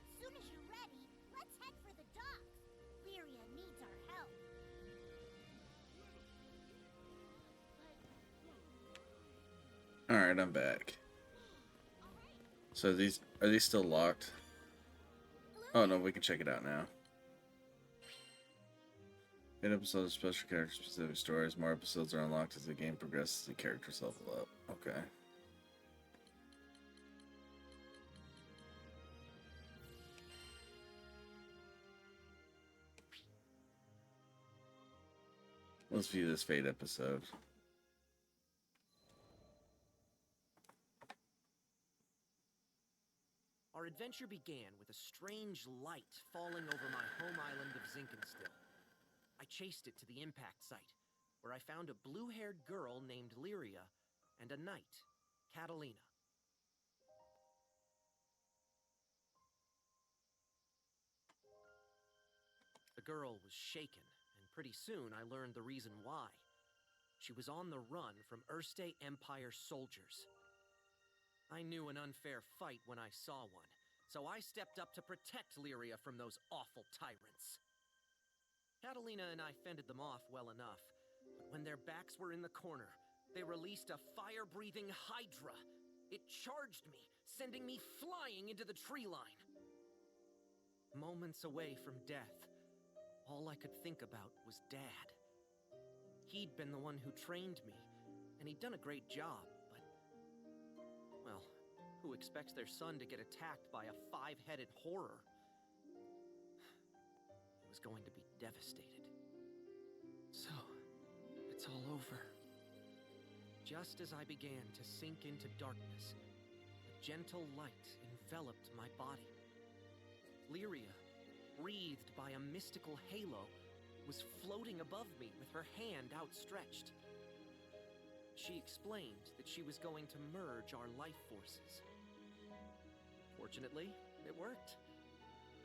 As soon as you're ready, let's head for the docks. Lyria needs our help. All right, I'm back. So are these still locked? Oh no, we can check it out now. 8 episodes of special character specific stories. More episodes are unlocked as the game progresses and characters level up. Okay. Let's view this Fate episode. Our adventure began with a strange light falling over my home island of Zinkenstill. I chased it to the impact site, where I found a blue-haired girl named Lyria and a knight, Catalina. The girl was shaken, and pretty soon I learned the reason why. She was on the run from Erste Empire soldiers. I knew an unfair fight when I saw one, so I stepped up to protect Lyria from those awful tyrants. Catalina and I fended them off well enough, but when their backs were in the corner, they released a fire-breathing hydra. It charged me, sending me flying into the tree line. Moments away from death, all I could think about was Dad. He'd been the one who trained me, and he'd done a great job, but... well, who expects their son to get attacked by a 5-headed horror? It was going to be devastated. So, it's all over. Just as I began to sink into darkness, a gentle light enveloped my body. Lyria, breathed by a mystical halo, was floating above me with her hand outstretched. She explained that she was going to merge our life forces. Fortunately, it worked.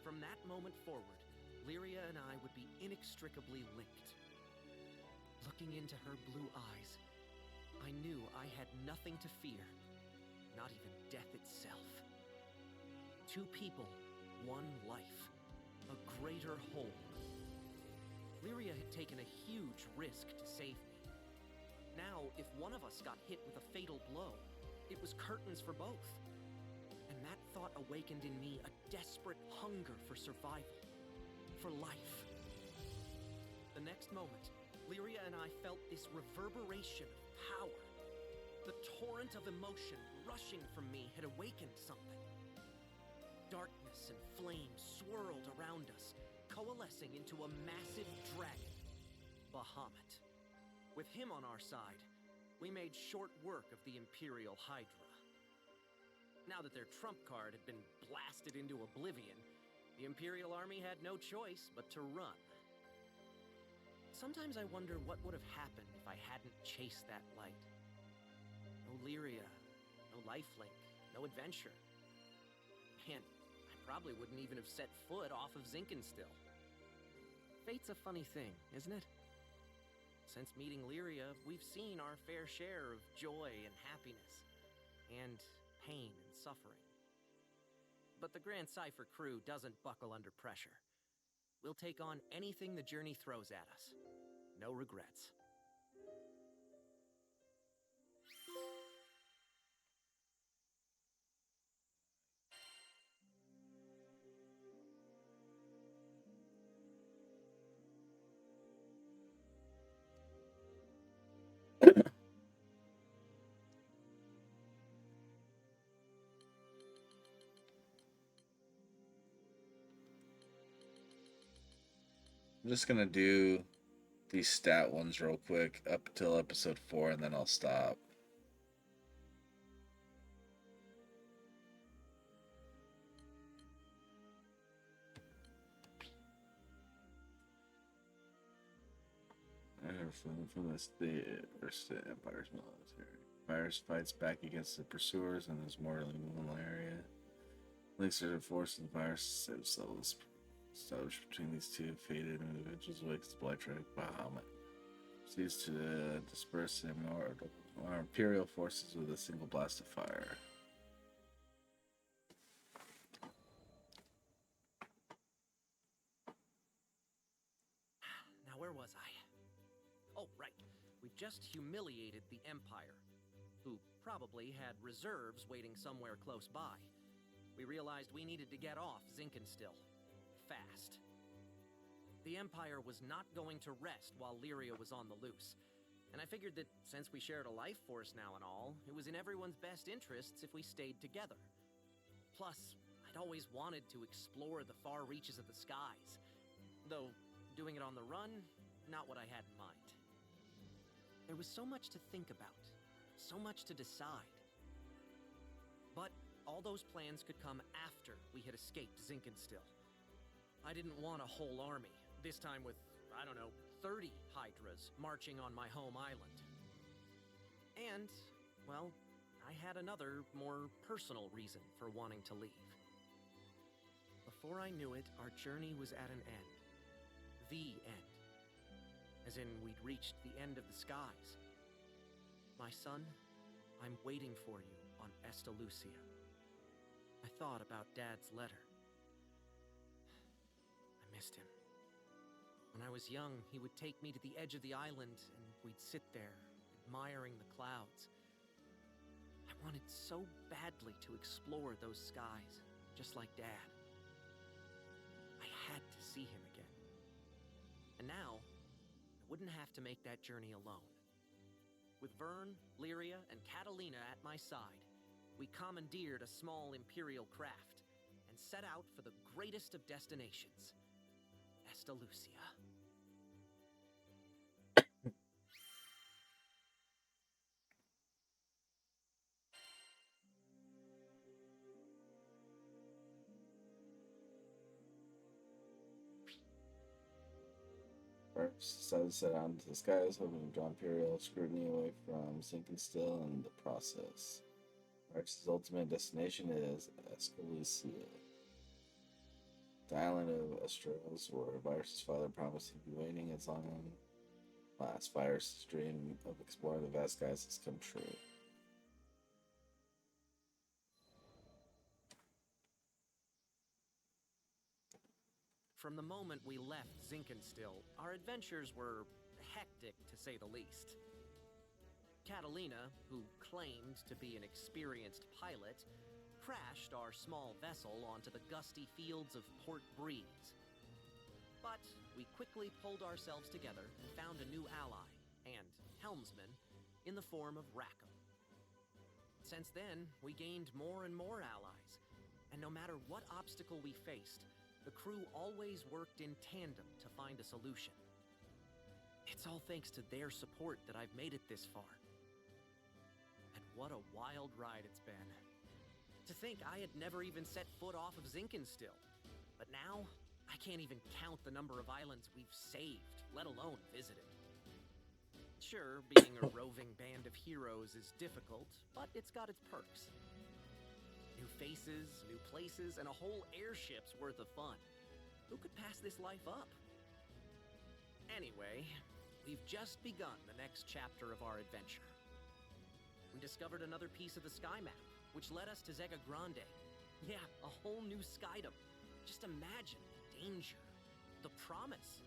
From that moment forward, Lyria and I would be inextricably linked. Looking into her blue eyes, I knew I had nothing to fear, not even death itself. 2 people, 1 life, a greater whole. Lyria had taken a huge risk to save me. Now, if one of us got hit with a fatal blow, it was curtains for both. And that thought awakened in me a desperate hunger for survival, for life. The next moment, Lyria and I felt this reverberation of power. The torrent of emotion rushing from me had awakened something. Darkness and flame swirled around us, coalescing into a massive dragon, Bahamut. With him on our side, we made short work of the Imperial Hydra. Now that their trump card had been blasted into oblivion, the Imperial Army had no choice but to run. Sometimes I wonder what would have happened if I hadn't chased that light. No Lyria, no lifelink, no adventure. Man, I probably wouldn't even have set foot off of Zinkenstill. Fate's a funny thing, isn't it? Since meeting Lyria, we've seen our fair share of joy and happiness. and pain and suffering. But the Grand Cipher crew doesn't buckle under pressure. We'll take on anything the journey throws at us. No regrets. I'm just gonna do these stat ones real quick up until episode 4, and then I'll stop. From this, the Empire's military. Virus fights back against the pursuers in this mortally vulnerable area. Links are the force of the virus themselves established between these two fated individuals wakes Blytrek Bahamut. Proceeds to disperse the Imperial forces with a single blast of fire. Now, where was I? Oh, right. We've just humiliated the Empire, who probably had reserves waiting somewhere close by. We realized we needed to get off Zinkenstill. Fast. The Empire was not going to rest while Lyria was on the loose. And I figured that since we shared a life force now and all, it was in everyone's best interests if we stayed together. Plus, I'd always wanted to explore the far reaches of the skies. Though, doing it on the run, not what I had in mind. There was so much to think about, so much to decide. But all those plans could come after we had escaped Zinkenstill. I didn't want a whole army, this time with, 30 Hydras marching on my home island. And, well, I had another, more personal reason for wanting to leave. Before I knew it, our journey was at an end. The end. As in, we'd reached the end of the skies. My son, I'm waiting for you on Estalucia. I thought about Dad's letter. I missed him. When I was young, he would take me to the edge of the island, and we'd sit there, admiring the clouds. I wanted so badly to explore those skies, just like Dad. I had to see him again. And now, I wouldn't have to make that journey alone. With Vern, Lyria, and Catalina at my side, we commandeered a small Imperial craft and set out for the greatest of destinations, Estalucia. First, decided to set out into the skies, hoping to draw Imperial scrutiny away from Zinkenstill in the process. Marx's ultimate destination is Estalucia, the island of Astros, where Virus's father promised he'd be waiting as long as last. Virus's dream of exploring the vast skies has come true. From the moment we left Zinkenstill, our adventures were hectic, to say the least. Catalina, who claimed to be an experienced pilot, crashed our small vessel onto the gusty fields of Port Breeze. But we quickly pulled ourselves together and found a new ally, and helmsman, in the form of Rackham. Since then, we gained more and more allies, and no matter what obstacle we faced, the crew always worked in tandem to find a solution. It's all thanks to their support that I've made it this far. And what a wild ride it's been. To think I had never even set foot off of Zinkenstill. But now, I can't even count the number of islands we've saved, let alone visited. Sure, being a roving band of heroes is difficult, but it's got its perks. New faces, new places, and a whole airship's worth of fun. Who could pass this life up? Anyway, we've just begun the next chapter of our adventure. We discovered another piece of the sky map, which led us to Zega Grande. Yeah, a whole new skydom. Just imagine the danger, the promise.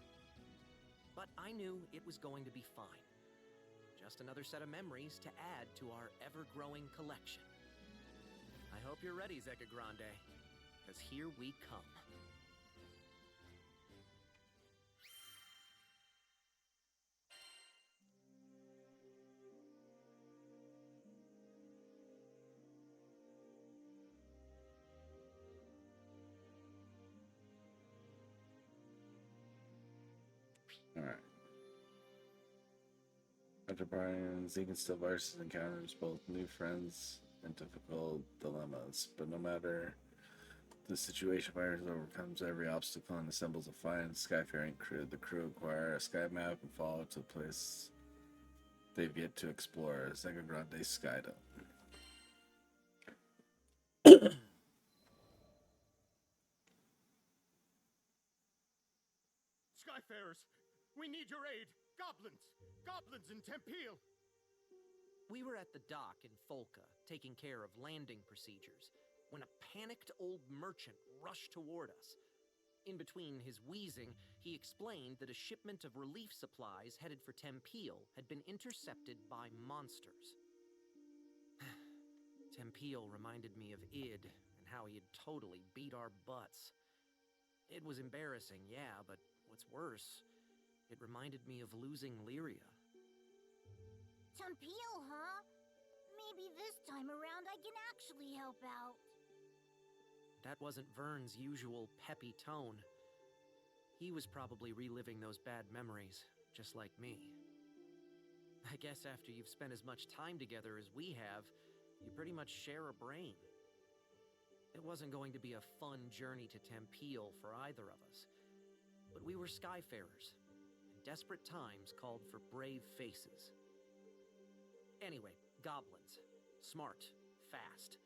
But I knew it was going to be fine. Just another set of memories to add to our ever-growing collection. I hope you're ready, Zega Grande, because here we come. Alright. After Brian, Zeke and Stillvice encounters both new friends and difficult dilemmas, but no matter the situation, Virus overcomes every obstacle and assembles a fine skyfaring crew. The crew acquire a sky map and follow to a place they've yet to explore, Zega Grande Skydome. Skyfarers, we need your aid! Goblins! Goblins in Tempeal! We were at the dock in Folca, taking care of landing procedures, when a panicked old merchant rushed toward us. In between his wheezing, he explained that a shipment of relief supplies headed for Tempeal had been intercepted by monsters. Tempeal reminded me of Id and how he had totally beat our butts. It was embarrassing, yeah, but what's worse, it reminded me of losing Lyria. Tempeal, huh? Maybe this time around I can actually help out. That wasn't Vern's usual peppy tone. He was probably reliving those bad memories, just like me. I guess after you've spent as much time together as we have, you pretty much share a brain. It wasn't going to be a fun journey to Tempeal for either of us. But we were skyfarers, and desperate times called for brave faces. Anyway, goblins. Smart. Fast.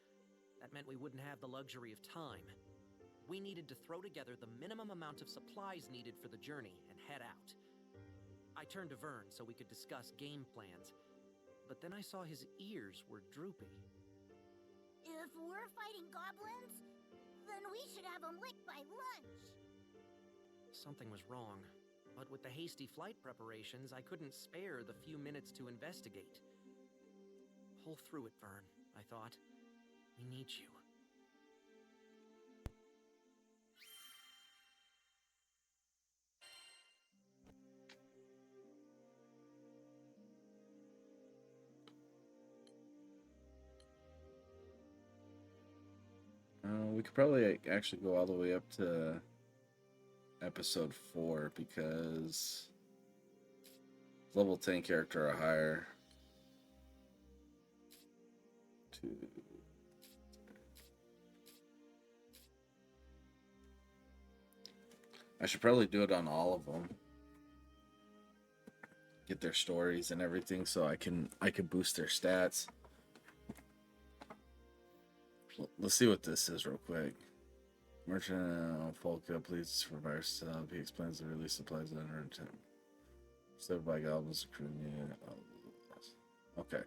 That meant we wouldn't have the luxury of time. We needed to throw together the minimum amount of supplies needed for the journey and head out. I turned to Vern so we could discuss game plans, but then I saw his ears were droopy. If we're fighting goblins, then we should have them licked by lunch. Something was wrong, but with the hasty flight preparations, I couldn't spare the few minutes to investigate. Pull through it, Vern, I thought. We need you. We could probably actually go all the way up to episode 4 because level 10 character or higher. I should probably do it on all of them. Get their stories and everything so I can boost their stats. Let's see what this is real quick. Merchant Folka pleads for virus sub. He explains the release supplies under intent. Served by goblins. Okay.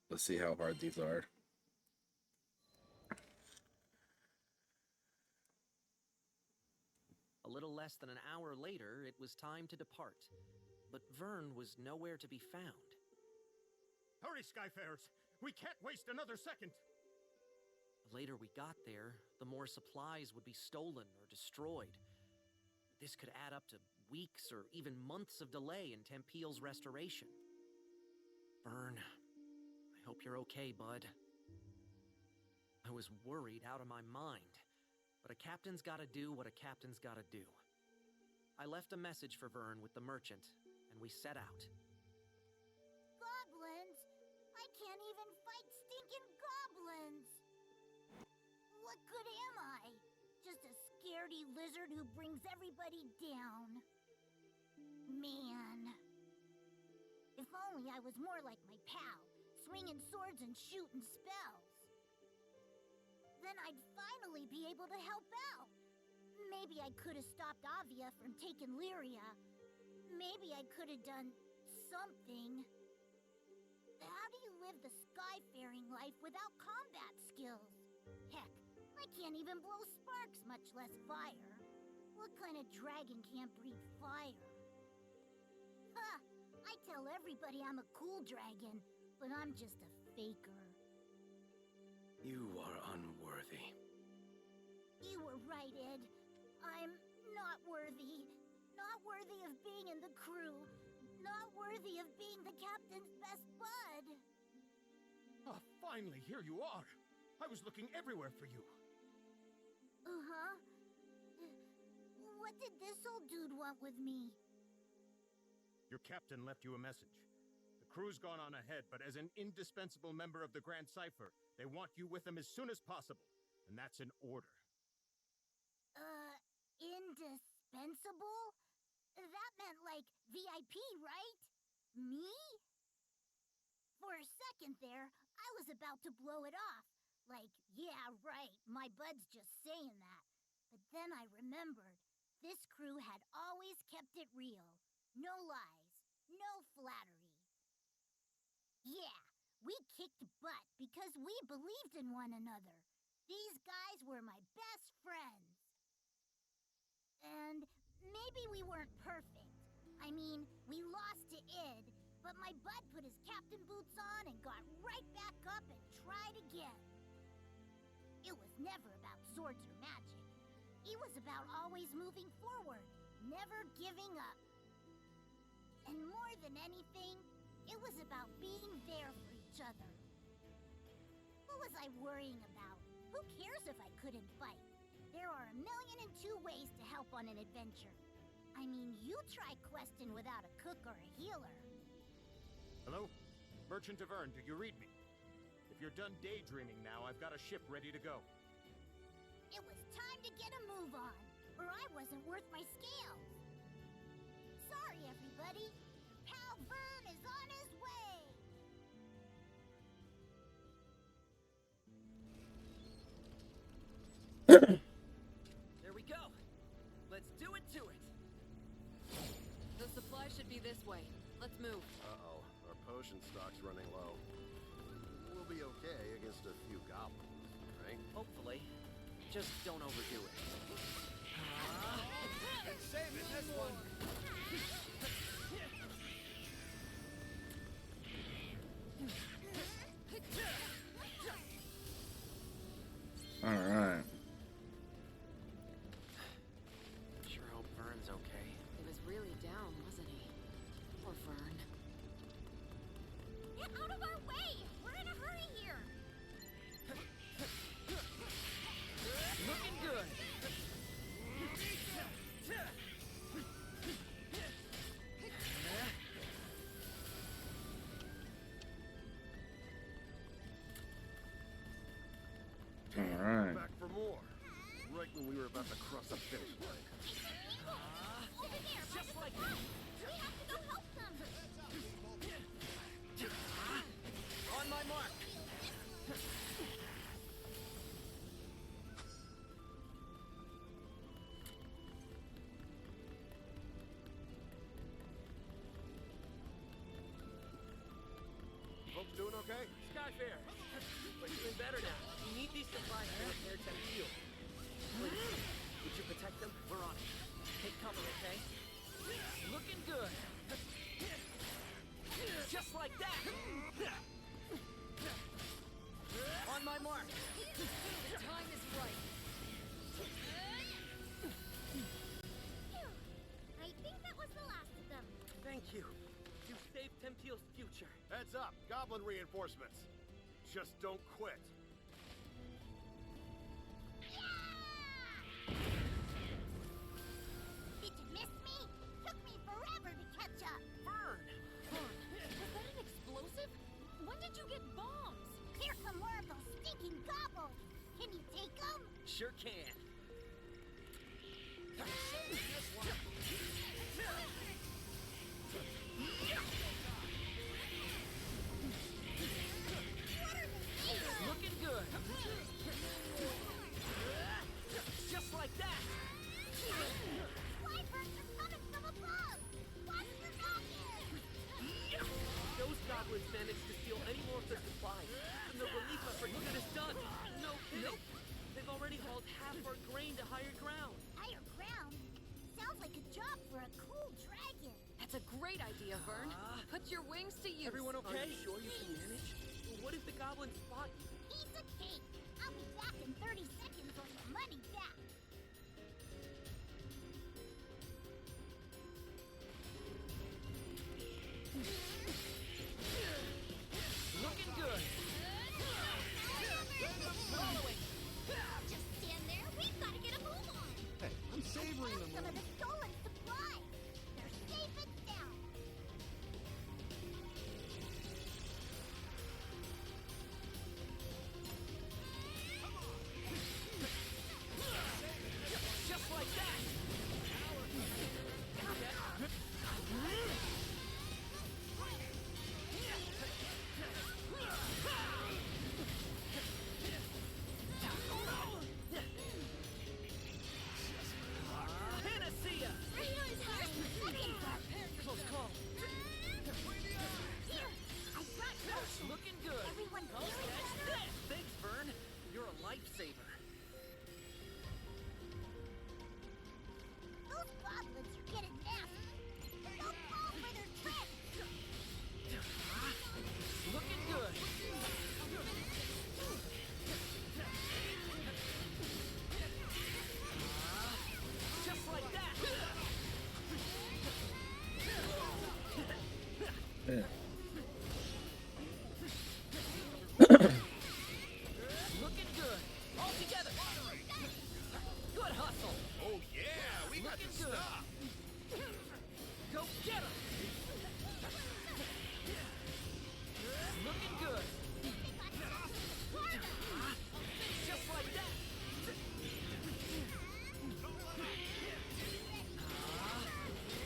Let's see how hard these are. A little less than an hour later, it was time to depart. But Vern was nowhere to be found. Hurry, Skyfarers! We can't waste another second! The later we got there, the more supplies would be stolen or destroyed. This could add up to weeks or even months of delay in Tempeal's restoration. Vern, I hope you're okay, bud. I was worried out of my mind. But a captain's gotta do what a captain's gotta do. I left a message for Vern with the merchant, and we set out. Goblins? I can't even fight stinking goblins! What good am I? Just a scaredy lizard who brings everybody down. Man. If only I was more like my pal, swinging swords and shooting spells. then I'd finally be able to help out. Maybe I could have stopped Avia from taking Lyria. Maybe I could have done something. How do you live the skyfaring life without combat skills? Heck, I can't even blow sparks, much less fire. What kind of dragon can't breathe fire? Ha! I tell everybody I'm a cool dragon, but I'm just a faker. You are unworthy. You were right, Ed. I'm not worthy. Not worthy of being in the crew. Not worthy of being the captain's best bud. Oh, finally, here you are. I was looking everywhere for you. Uh-huh. What did this old dude want with me? Your captain left you a message. The crew's gone on ahead, but as an indispensable member of the Grand Cipher, they want you with them as soon as possible. And that's an order. Indispensable? That meant like VIP, right? Me? For a second there, I was about to blow it off. Like, yeah, right, my bud's just saying that. But then I remembered, this crew had always kept it real. No lies, no flattery. Yeah, we kicked butt because we believed in one another. These guys were my best friends. And maybe we weren't perfect. I mean, we lost to Id, but my bud put his captain boots on and got right back up and tried again. It was never about swords or magic. It was about always moving forward, never giving up. And more than anything, it was about being there for each other. What was I worrying about? Who cares if I couldn't fight? There are 1,000,002 ways to help on an adventure. I mean, you try questing without a cook or a healer. Hello? Merchant of Vern, do you read me? If you're done daydreaming now, I've got a ship ready to go. It was time to get a move on, or I wasn't worth my scales. Sorry, everybody. Pal Vern is on his way. There we go. Let's do it to it. The supply should be this way. Let's move. Uh-oh. Our potion stock's running low. We'll be okay against a few goblins, right? Hopefully. Just don't overdo it. And saving this one. All right. Sure hope Vern's okay. He was really down, wasn't he? Poor Vern. Get out of our way! We're in a hurry here! Looking good. All right. Back for more. Right when we were about to cross the finish line. Over there! Just like that! We have to go help them! on my mark. Folks doing okay? Skyfair. We're doing better now. We need these supplies to repair Tempeel. Please, would you protect them? We're on it. Take cover, okay? Looking good. Just like that. On my mark. The time is right. Phew. I think that was the last of them. Thank you. You saved Tempeel's future. Heads up. Goblin reinforcements. Just don't quit. Did you miss me? Took me forever to catch up. Vern! Was that an explosive? When did you get bombs? Here come more of those stinking gobbles. Can you take them? Sure can. What are they? Looking good. great idea, Vern. Put your wings to use. Everyone okay? Are you sure you can manage? What if the goblins spot you? Piece of cake! I'll be back in 30 seconds or your money back! Looking good. Following! Just stand there, we've gotta get a move on! Hey, I'm savoring the Some of moment. the stolen supplies! They're safe and sound! Just like that. Panacea! Close call. Here! I got motion! Looking good. Everyone Oh, feeling that's better? that. Thanks, Vern. You're a lifesaver. Those goblins are getting nasty! Don't fall for their tricks! Looking good. Just like that. Yeah. Looking good. All together. Good hustle. Oh, yeah, we got Looking the good. stuff. Go get him. Looking good. Just like that.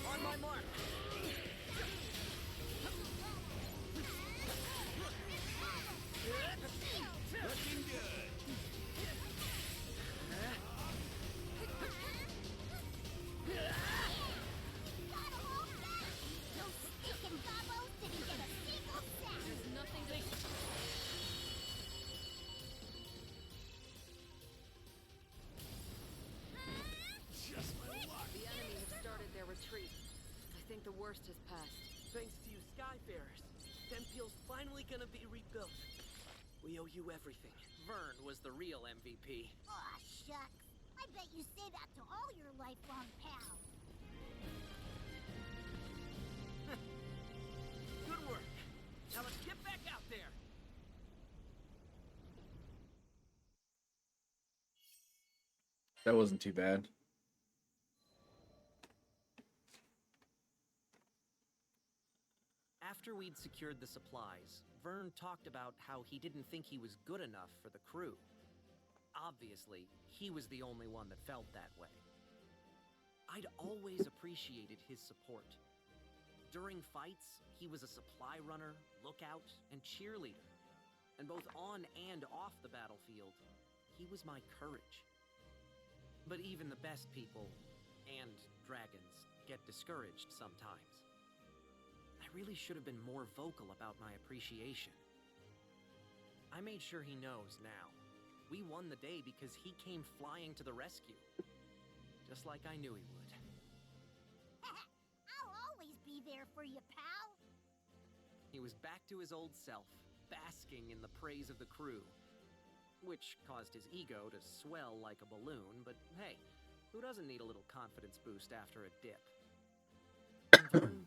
On my mark. Looking good. Gotta hold back! Those stinking gobbos didn't get a single sack! There's nothing to... Just my luck. The enemy have started their retreat. I think the worst has passed. Thanks to you Skyfarers, Tempeal's finally gonna be rebuilt. We owe you everything. Vern was the real MVP. Aw, shucks. I bet you say that to all your lifelong pals. Good work. Now let's get back out there. That wasn't too bad. After we'd secured the supplies, Vern talked about how he didn't think he was good enough for the crew. Obviously, he was the only one that felt that way. I'd always appreciated his support. During fights, he was a supply runner, lookout, and cheerleader. And both on and off the battlefield, he was my courage. But even the best people, and dragons, get discouraged sometimes. I really should have been more vocal about my appreciation. I made sure he knows now. We won the day because he came flying to the rescue. Just like I knew he would. I'll always be there for you, pal. He was back to his old self, basking in the praise of the crew. Which caused his ego to swell like a balloon, but hey, who doesn't need a little confidence boost after a dip? And Vern,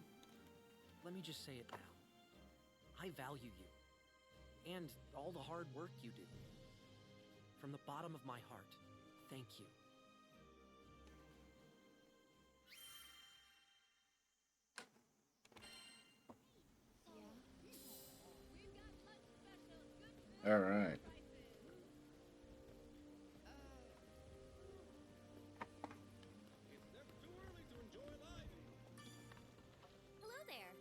let me just say it now. I value you. And all the hard work you do. From the bottom of my heart, thank you. All right. Hello there.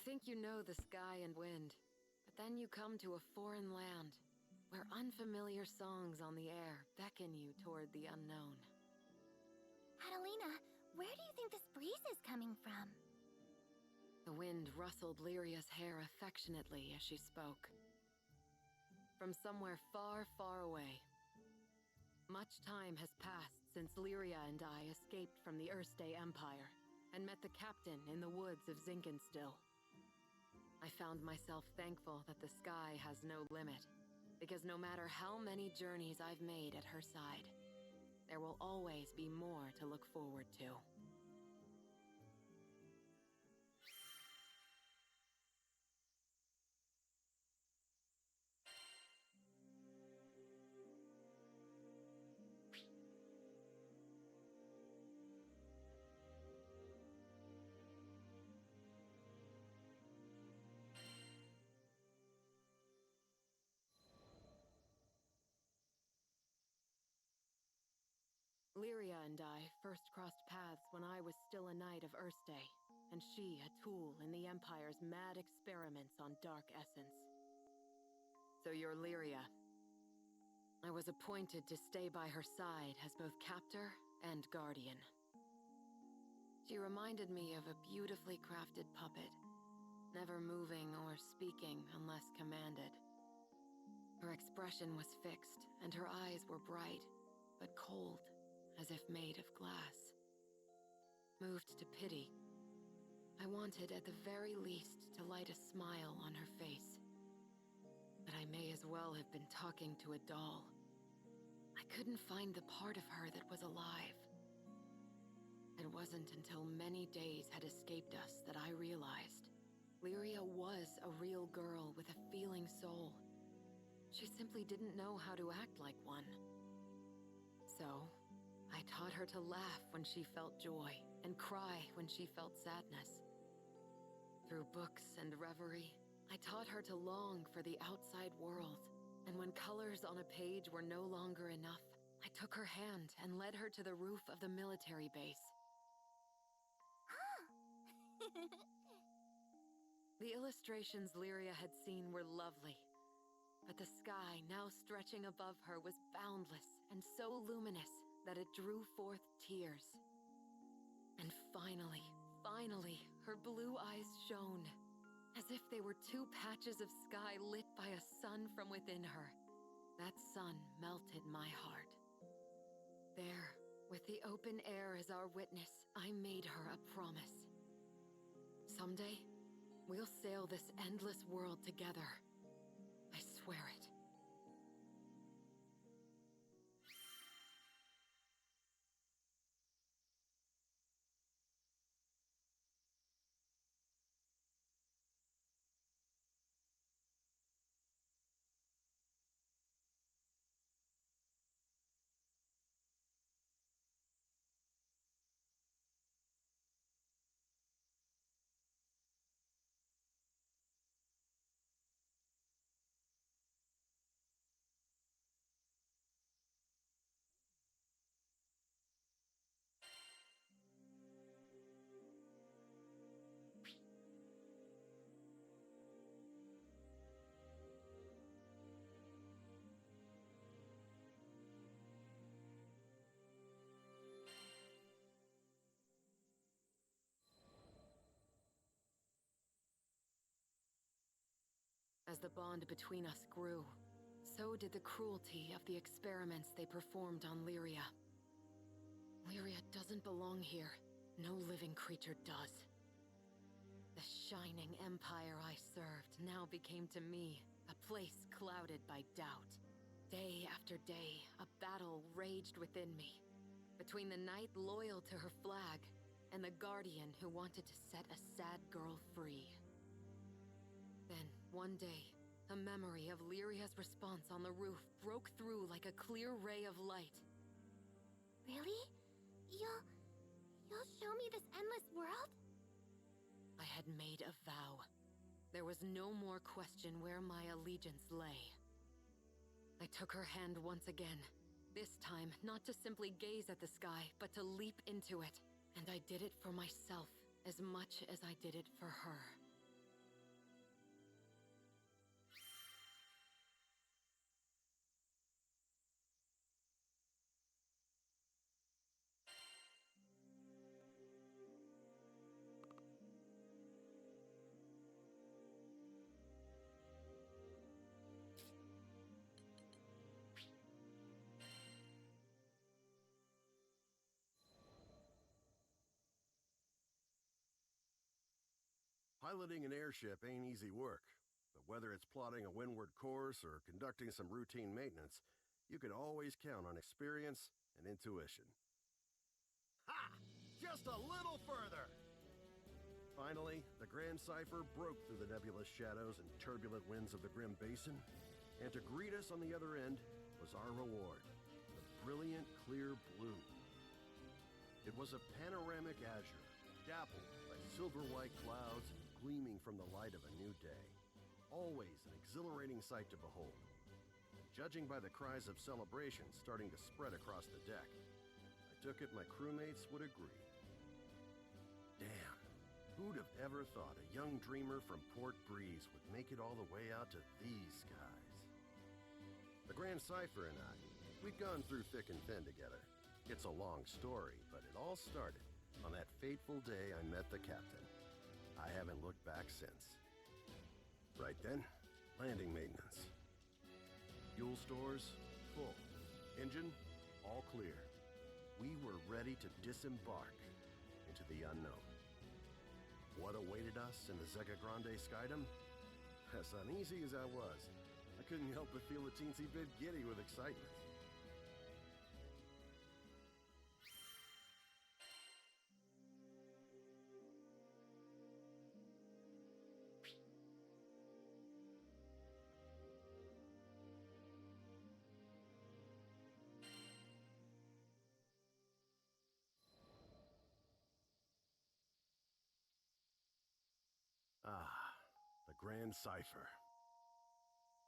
think you know the sky and wind, but then you come to a foreign land where unfamiliar songs on the air beckon you toward the unknown. Catalina, where do you think this breeze is coming from? The wind rustled Lyria's hair affectionately as she spoke. From somewhere far, far away. Much time has passed since Lyria and I escaped from the Erste Empire and met the captain in the woods of Zinkenstill. I found myself thankful that the sky has no limit, because no matter how many journeys I've made at her side, there will always be more to look forward to. Lyria and I first crossed paths when I was still a knight of Erste, and she a tool in the Empire's mad experiments on dark essence. So you're Lyria. I was appointed to stay by her side as both captor and guardian. She reminded me of a beautifully crafted puppet, never moving or speaking unless commanded. Her expression was fixed, and her eyes were bright, but cold, as if made of glass. Moved to pity, I wanted at the very least to light a smile on her face. But I may as well have been talking to a doll. I couldn't find the part of her that was alive. It wasn't until many days had escaped us that I realized Lyria was a real girl with a feeling soul. She simply didn't know how to act like one. So, I taught her to laugh when she felt joy and cry when she felt sadness. Through books and reverie, I taught her to long for the outside world, and when colors on a page were no longer enough, I took her hand and led her to the roof of the military base. The illustrations Lyria had seen were lovely, but the sky now stretching above her was boundless and so luminous that it drew forth tears. And finally, her blue eyes shone, as if they were two patches of sky lit by a sun from within her. That sun melted my heart. There, with the open air as our witness, I made her a promise. Someday, we'll sail this endless world together. I swear it. As the bond between us grew, so did the cruelty of the experiments they performed on Lyria. Lyria doesn't belong here. No living creature does. The shining empire I served now became to me a place clouded by doubt. Day after day, a battle raged within me, between the knight loyal to her flag and the guardian who wanted to set a sad girl free. Then, one day, a memory of Lyria's response on the roof broke through like a clear ray of light. Really? You'll show me this endless world? I had made a vow. There was no more question where my allegiance lay. I took her hand once again, this time not to simply gaze at the sky, but to leap into it. And I did it for myself as much as I did it for her. Piloting an airship ain't easy work, but whether it's plotting a windward course or conducting some routine maintenance, you can always count on experience and intuition. Ha! Just a little further! Finally, the Grand Cipher broke through the nebulous shadows and turbulent winds of the Grim Basin, and to greet us on the other end was our reward, the brilliant clear blue. It was a panoramic azure, dappled by silver-white clouds and gleaming from the light of a new day. Always an exhilarating sight to behold. And judging by the cries of celebration starting to spread across the deck, I took it my crewmates would agree. Damn, who'd have ever thought a young dreamer from Port Breeze would make it all the way out to these skies? The Grand Cipher and I, we'd gone through thick and thin together. It's a long story, but it all started on that fateful day I met the captain. I haven't looked back since. Right then, landing maintenance. Fuel stores, full. Engine, all clear. We were ready to disembark into the unknown. What awaited us in the Zega Grande Skydom? As uneasy as I was, I couldn't help but feel a teensy bit giddy with excitement. Ah, the Grand Cipher.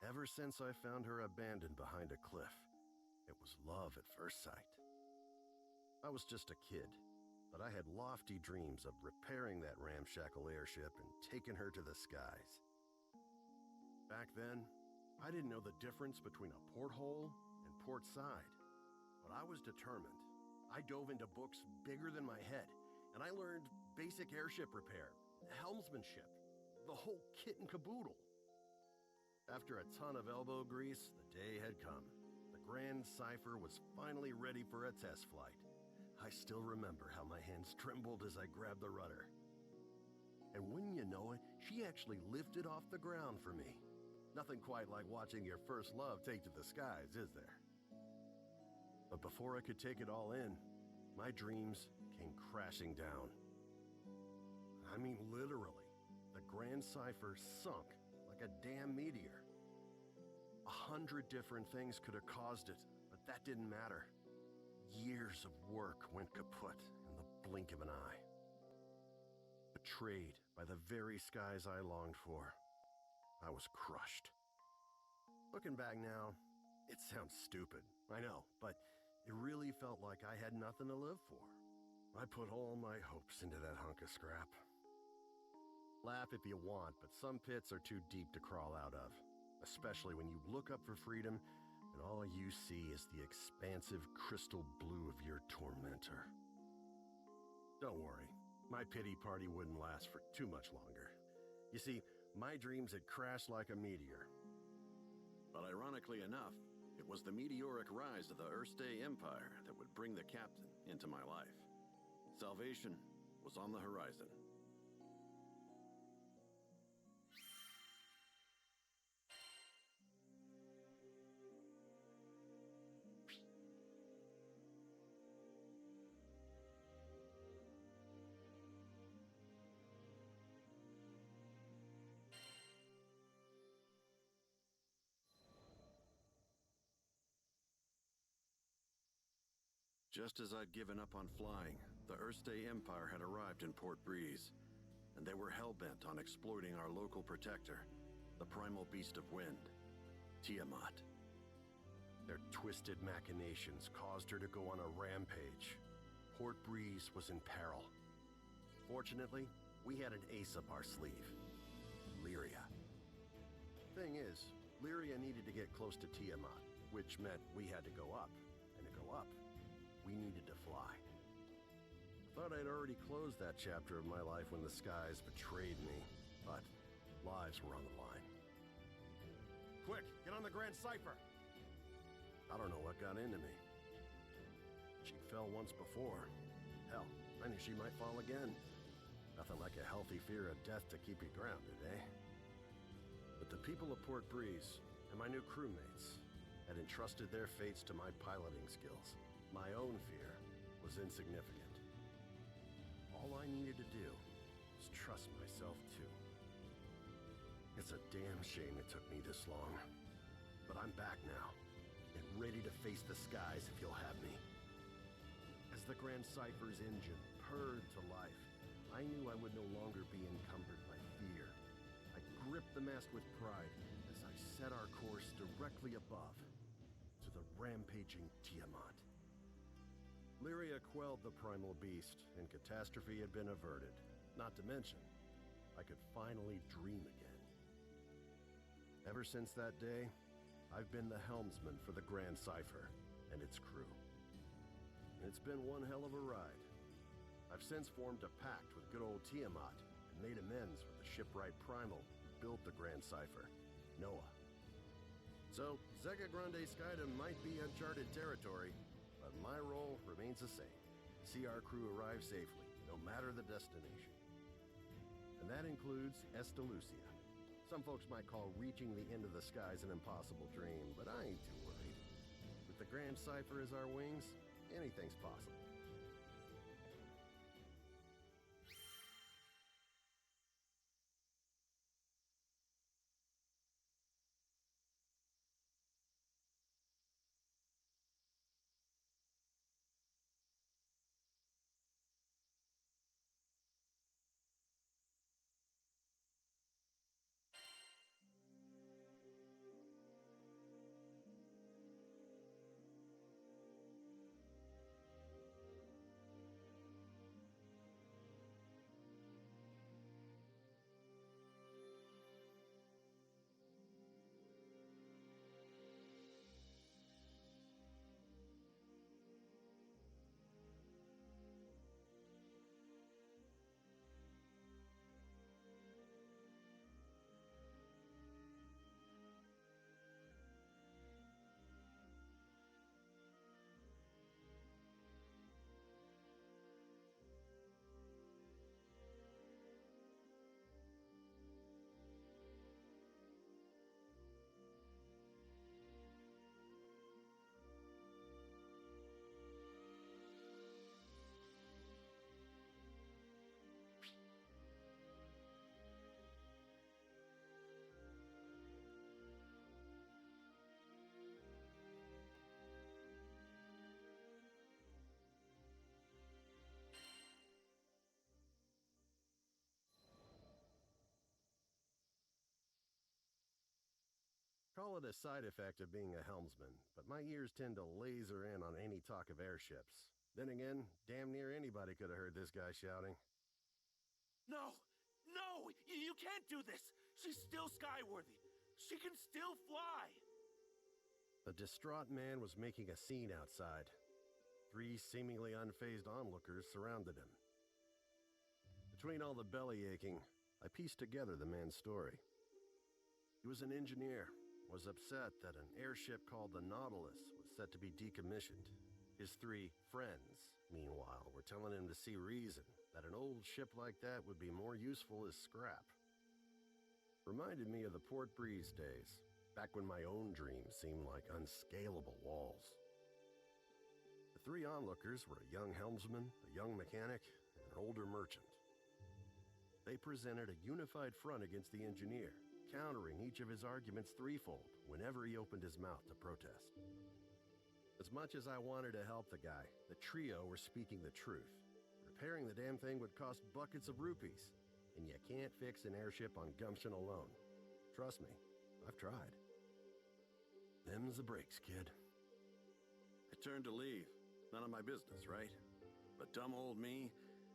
Ever since I found her abandoned behind a cliff, it was love at first sight. I was just a kid, but I had lofty dreams of repairing that ramshackle airship and taking her to the skies. Back then, I didn't know the difference between a porthole and port side, but I was determined. I dove into books bigger than my head, and I learned basic airship repair, helmsmanship, the whole kit and caboodle. After a ton of elbow grease, the day had come. The Grand Cipher was finally ready for a test flight. I still remember how my hands trembled as I grabbed the rudder. And wouldn't you know it, she actually lifted off the ground for me. Nothing quite like watching your first love take to the skies, is there? But before I could take it all in, my dreams came crashing down. I mean, literally. The Grand Cipher sunk like a damn meteor. 100 different things could have caused it, but that didn't matter. Years of work went kaput in the blink of an eye. Betrayed by the very skies I longed for, I was crushed. Looking back now, it sounds stupid, I know, but it really felt like I had nothing to live for. I put all my hopes into that hunk of scrap. Laugh if you want, but some pits are too deep to crawl out of, especially when you look up for freedom and all you see is the expansive crystal blue of your tormentor. Don't worry, my pity party wouldn't last for too much longer. You see, my dreams had crashed like a meteor. But ironically enough, it was the meteoric rise of the Erste Empire that would bring the captain into my life. Salvation was on the horizon. Just as I'd given up on flying, the Erste Empire had arrived in Port Breeze, and they were hell-bent on exploiting our local protector, the primal beast of wind, Tiamat. Their twisted machinations caused her to go on a rampage. Port Breeze was in peril. Fortunately, we had an ace up our sleeve, Lyria. Thing is, Lyria needed to get close to Tiamat, which meant we had to go up, and to go up, we needed to fly. I thought I'd already closed that chapter of my life when the skies betrayed me, but lives were on the line. Quick, get on the Grand Cipher! I don't know what got into me. She fell once before. Hell, I knew she might fall again. Nothing like a healthy fear of death to keep you grounded, eh? But the people of Port Breeze, and my new crewmates, had entrusted their fates to my piloting skills. My own fear was insignificant. All I needed to do was trust myself, too. It's a damn shame it took me this long. But I'm back now, and ready to face the skies if you'll have me. As the Grand Cypher's engine purred to life, I knew I would no longer be encumbered by fear. I gripped the mast with pride as I set our course directly above to the rampaging Tiamat. Lyria quelled the primal beast, and catastrophe had been averted. Not to mention, I could finally dream again. Ever since that day, I've been the helmsman for the Grand Cypher and its crew. It's been one hell of a ride. I've since formed a pact with good old Tiamat and made amends with the shipwright Primal who built the Grand Cypher, Noah. So, Zega Grande Skydom might be uncharted territory, but my role remains the same. See our crew arrive safely, no matter the destination. And that includes Estalucia. Some folks might call reaching the end of the skies an impossible dream, but I ain't too worried. With the Grand Cypher as our wings, anything's possible. Call it a side effect of being a helmsman, but my ears tend to laser in on any talk of airships. Then again, damn near anybody could have heard this guy shouting. No! No! You can't do this! She's still skyworthy! She can still fly! The distraught man was making a scene outside. 3 seemingly unfazed onlookers surrounded him. Between all the belly aching, I pieced together the man's story. He was an engineer, was upset that an airship called the Nautilus was set to be decommissioned. His 3 friends, meanwhile, were telling him to see reason that an old ship like that would be more useful as scrap. Reminded me of the Port Breeze days, back when my own dreams seemed like unscalable walls. The 3 onlookers were a young helmsman, a young mechanic, and an older merchant. They presented a unified front against the engineer, countering each of his arguments threefold whenever he opened his mouth to protest. As much as I wanted to help the guy, the trio were speaking the truth. Repairing the damn thing would cost buckets of rupees, and you can't fix an airship on gumption alone. Trust me, I've tried. Them's the breaks, kid. I turned to leave. None of my business, right? But dumb old me,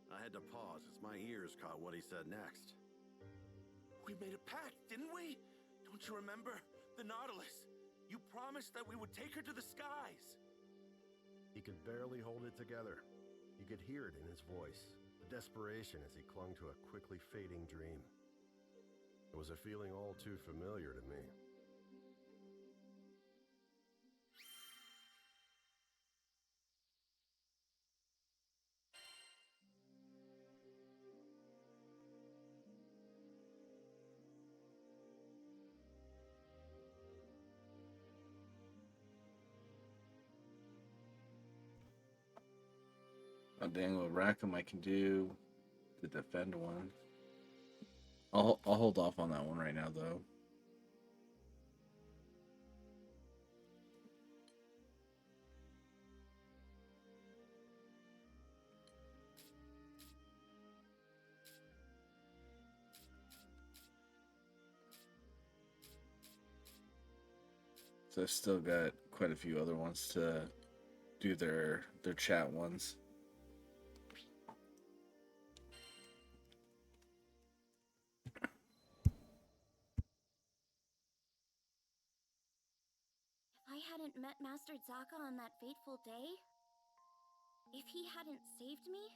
I had to pause as my ears caught what he said next. We made a pact, didn't we? Don't you remember? The Nautilus. You promised that we would take her to the skies. He could barely hold it together. You could hear it in his voice, the desperation as he clung to a quickly fading dream. It was a feeling all too familiar to me. A Dangle Rackham I can do the defend one. I'll hold off on that one right now though. So I've still got quite a few other ones to do their chat ones. If I hadn't met Master Zaka on that fateful day, if he hadn't saved me,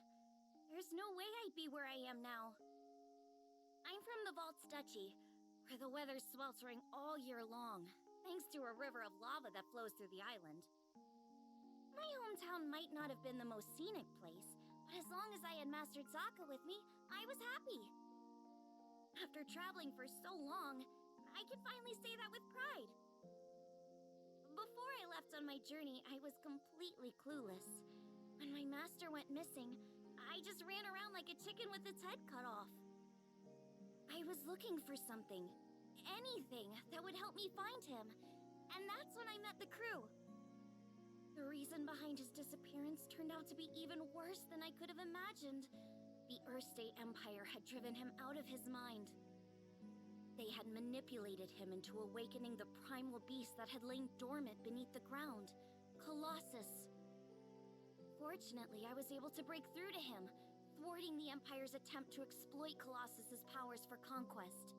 there's no way I'd be where I am now. I'm from the Vaults Duchy, where the weather's sweltering all year long, thanks to a river of lava that flows through the island. My hometown might not have been the most scenic place, but as long as I had Master Zaka with me, I was happy. After traveling for so long, I can finally say that with pride. Before I left on my journey, I was completely clueless. When my master went missing, I just ran around like a chicken with its head cut off. I was looking for something, anything that would help me find him, and that's when I met the crew. The reason behind his disappearance turned out to be even worse than I could have imagined. The Earthstate Empire had driven him out of his mind. They had manipulated him into awakening the primal beast that had lain dormant beneath the ground, Colossus. Fortunately, I was able to break through to him, thwarting the Empire's attempt to exploit Colossus's powers for conquest.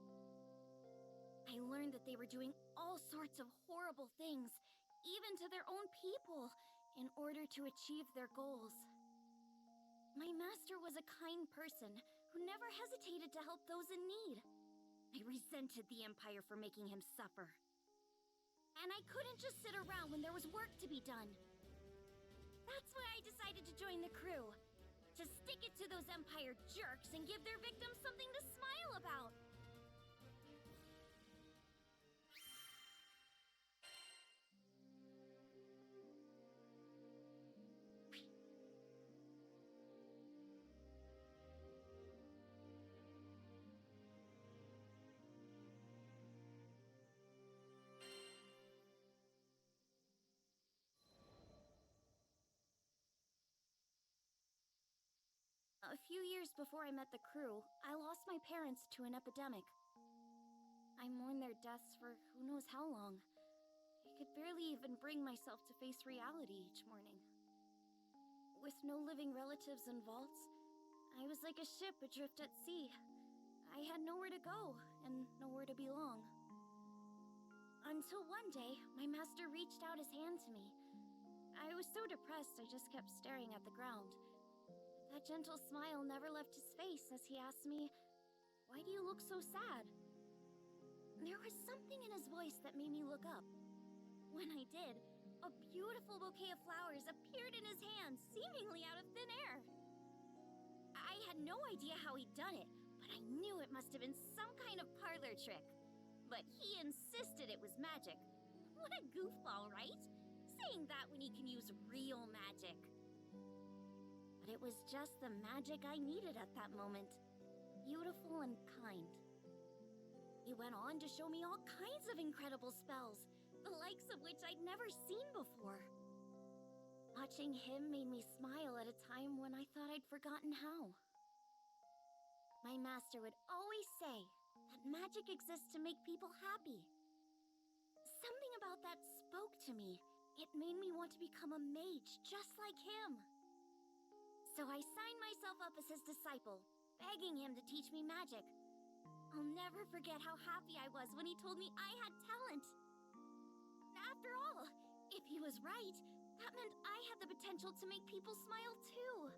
I learned that they were doing all sorts of horrible things, even to their own people, in order to achieve their goals. My master was a kind person who never hesitated to help those in need. I resented the Empire for making him suffer. And I couldn't just sit around when there was work to be done. That's why I decided to join the crew. To stick it to those Empire jerks and give their victims something to smile about. A few years before I met the crew, I lost my parents to an epidemic. I mourned their deaths for who knows how long. I could barely even bring myself to face reality each morning. With no living relatives in vaults, I was like a ship adrift at sea. I had nowhere to go and nowhere to belong. Until one day, my master reached out his hand to me. I was so depressed I just kept staring at the ground. That gentle smile never left his face as he asked me, "Why do you look so sad?" There was something in his voice that made me look up. When I did, a beautiful bouquet of flowers appeared in his hand, seemingly out of thin air. I had no idea how he'd done it, but I knew it must have been some kind of parlor trick. But he insisted it was magic. What a goofball, right? Saying that when he can use real magic. But it was just the magic I needed at that moment. Beautiful and kind. He went on to show me all kinds of incredible spells, the likes of which I'd never seen before. Watching him made me smile at a time when I thought I'd forgotten how. My master would always say that magic exists to make people happy. Something about that spoke to me. It made me want to become a mage just like him. So I signed myself up as his disciple, begging him to teach me magic. I'll never forget how happy I was when he told me I had talent. After all, if he was right, that meant I had the potential to make people smile too.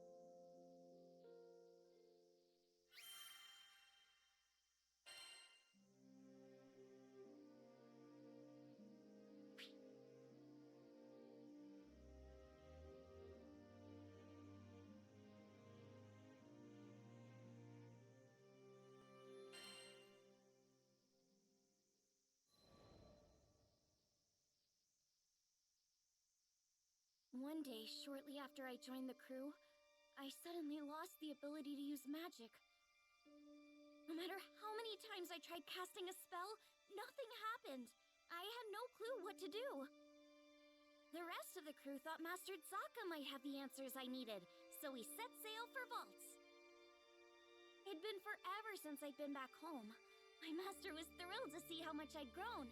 One day, shortly after I joined the crew, I suddenly lost the ability to use magic. No matter how many times I tried casting a spell, nothing happened. I had no clue what to do. The rest of the crew thought Master Zaka might have the answers I needed, so we set sail for Vaults. It'd been forever since I'd been back home. My master was thrilled to see how much I'd grown.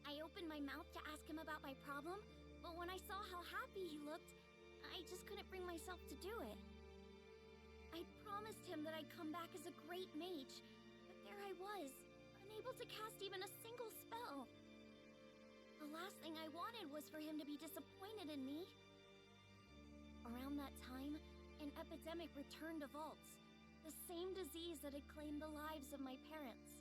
I opened my mouth to ask him about my problem, but when I saw how happy he looked, I just couldn't bring myself to do it. I promised him that I'd come back as a great mage, but there I was, unable to cast even a single spell. The last thing I wanted was for him to be disappointed in me. Around that time, an epidemic returned to Vaults, the same disease that had claimed the lives of my parents.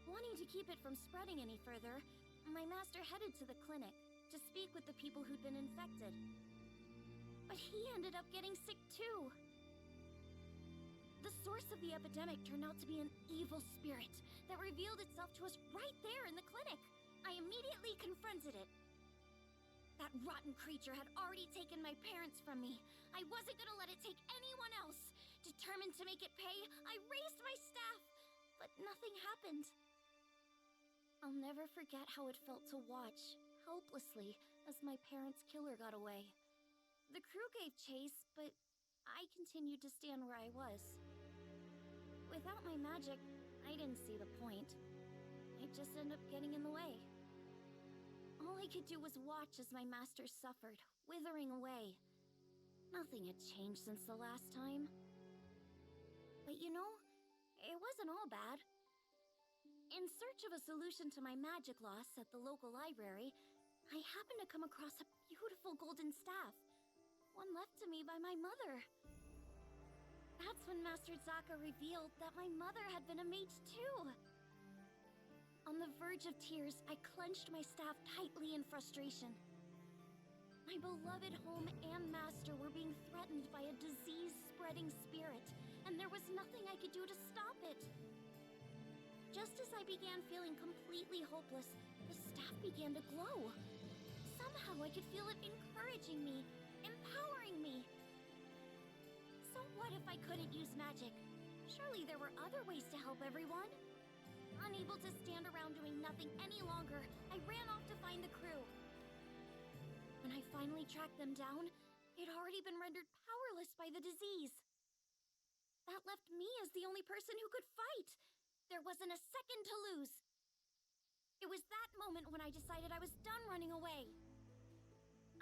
Wanting to keep it from spreading any further, my master headed to the clinic to speak with the people who'd been infected. But he ended up getting sick too. The source of the epidemic turned out to be an evil spirit that revealed itself to us right there in the clinic. I immediately confronted it. That rotten creature had already taken my parents from me. I wasn't gonna let it take anyone else. Determined to make it pay, I raised my staff, but nothing happened. I'll never forget how it felt to watch, helplessly, as my parents' killer got away. The crew gave chase, but I continued to stand where I was. Without my magic, I didn't see the point. I'd just end up getting in the way. All I could do was watch as my master suffered, withering away. Nothing had changed since the last time. But you know, it wasn't all bad. In search of a solution to my magic loss at the local library, I happened to come across a beautiful golden staff, one left to me by my mother. That's when Master Zaka revealed that my mother had been a mage too. On the verge of tears, I clenched my staff tightly in frustration. My beloved home and master were being threatened by a disease-spreading spirit, and there was nothing I could do to stop it. Just as I began feeling completely hopeless, the staff began to glow. Somehow I could feel it encouraging me, empowering me. So what if I couldn't use magic? Surely there were other ways to help everyone. Unable to stand around doing nothing any longer, I ran off to find the crew. When I finally tracked them down, they'd already been rendered powerless by the disease. That left me as the only person who could fight. There wasn't a second to lose. It was that moment when I decided I was done running away.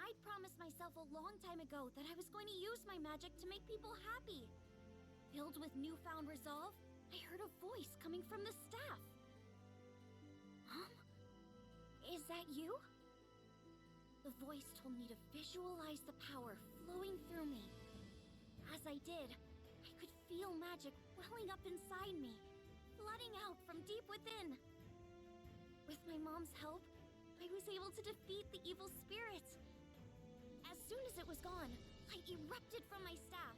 I'd promised myself a long time ago that I was going to use my magic to make people happy. Filled with newfound resolve, I heard a voice coming from the staff. Is that you? The voice told me to visualize the power flowing through me. As I did, I could feel magic welling up inside me, flooding out from deep within. With my mom's help, I was able to defeat the evil spirit. As soon as it was gone, I erupted from my staff.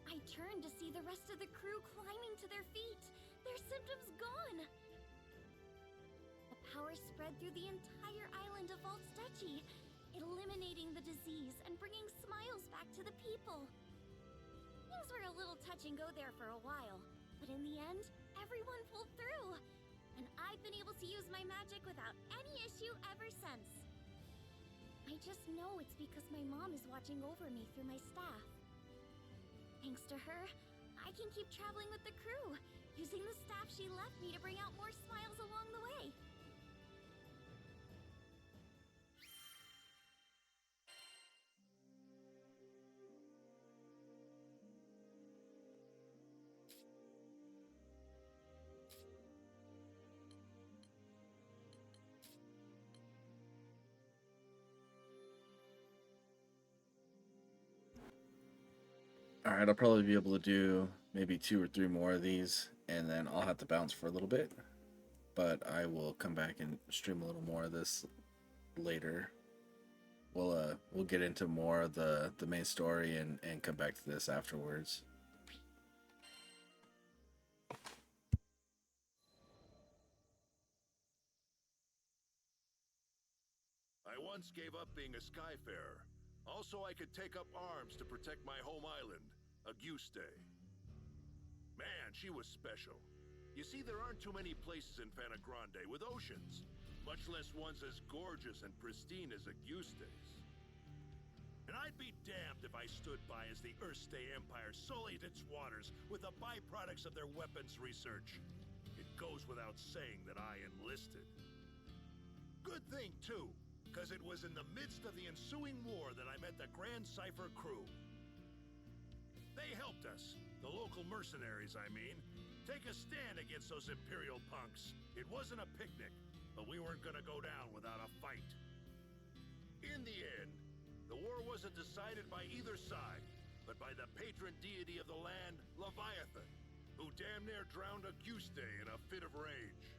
I turned to see the rest of the crew climbing to their feet, their symptoms gone. The power spread through the entire island of Valt's Duchy, eliminating the disease and bringing smiles back to the people. Things were a little touch and go there for a while, but in the end, everyone pulled through. And I've been able to use my magic without any issue ever since. I just know it's because my mom is watching over me through my staff. Thanks to her, I can keep traveling with the crew, using the staff she left me to bring out more smiles along the way. Alright, I'll probably be able to do maybe 2 or 3 more of these, and then I'll have to bounce for a little bit. But I will come back and stream a little more of this later. We'll get into more of the main story and come back to this afterwards. I once gave up being a skyfarer, Also, I could take up arms to protect my home island, Auguste. Man, she was special. You see, there aren't too many places in Fana Grande with oceans, much less ones as gorgeous and pristine as Auguste's. And I'd be damned if I stood by as the Erste Empire sullied its waters with the byproducts of their weapons research. It goes without saying that I enlisted. Good thing, too, because it was in the midst of the ensuing war that I met the Grand Cipher crew. They helped us, the local mercenaries, I mean, take a stand against those Imperial punks. It wasn't a picnic, but we weren't gonna go down without a fight. In the end, the war wasn't decided by either side, but by the patron deity of the land, Leviathan, who damn near drowned Auguste in a fit of rage.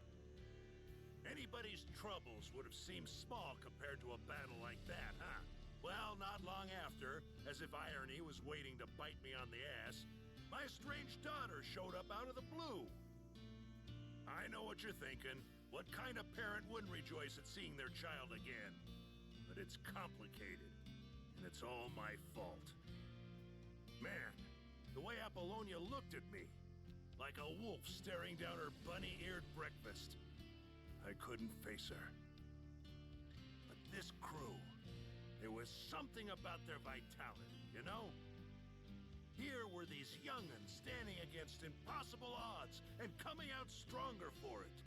Anybody's troubles would have seemed small compared to a battle like that, huh? Well, not long after, as if irony was waiting to bite me on the ass, my estranged daughter showed up out of the blue. I know what you're thinking. What kind of parent wouldn't rejoice at seeing their child again? But it's complicated, and it's all my fault. Man, the way Apollonia looked at me, like a wolf staring down her bunny-eared breakfast. I couldn't face her. But this crew, there was something about their vitality, you know? Here were these young'uns standing against impossible odds and coming out stronger for it.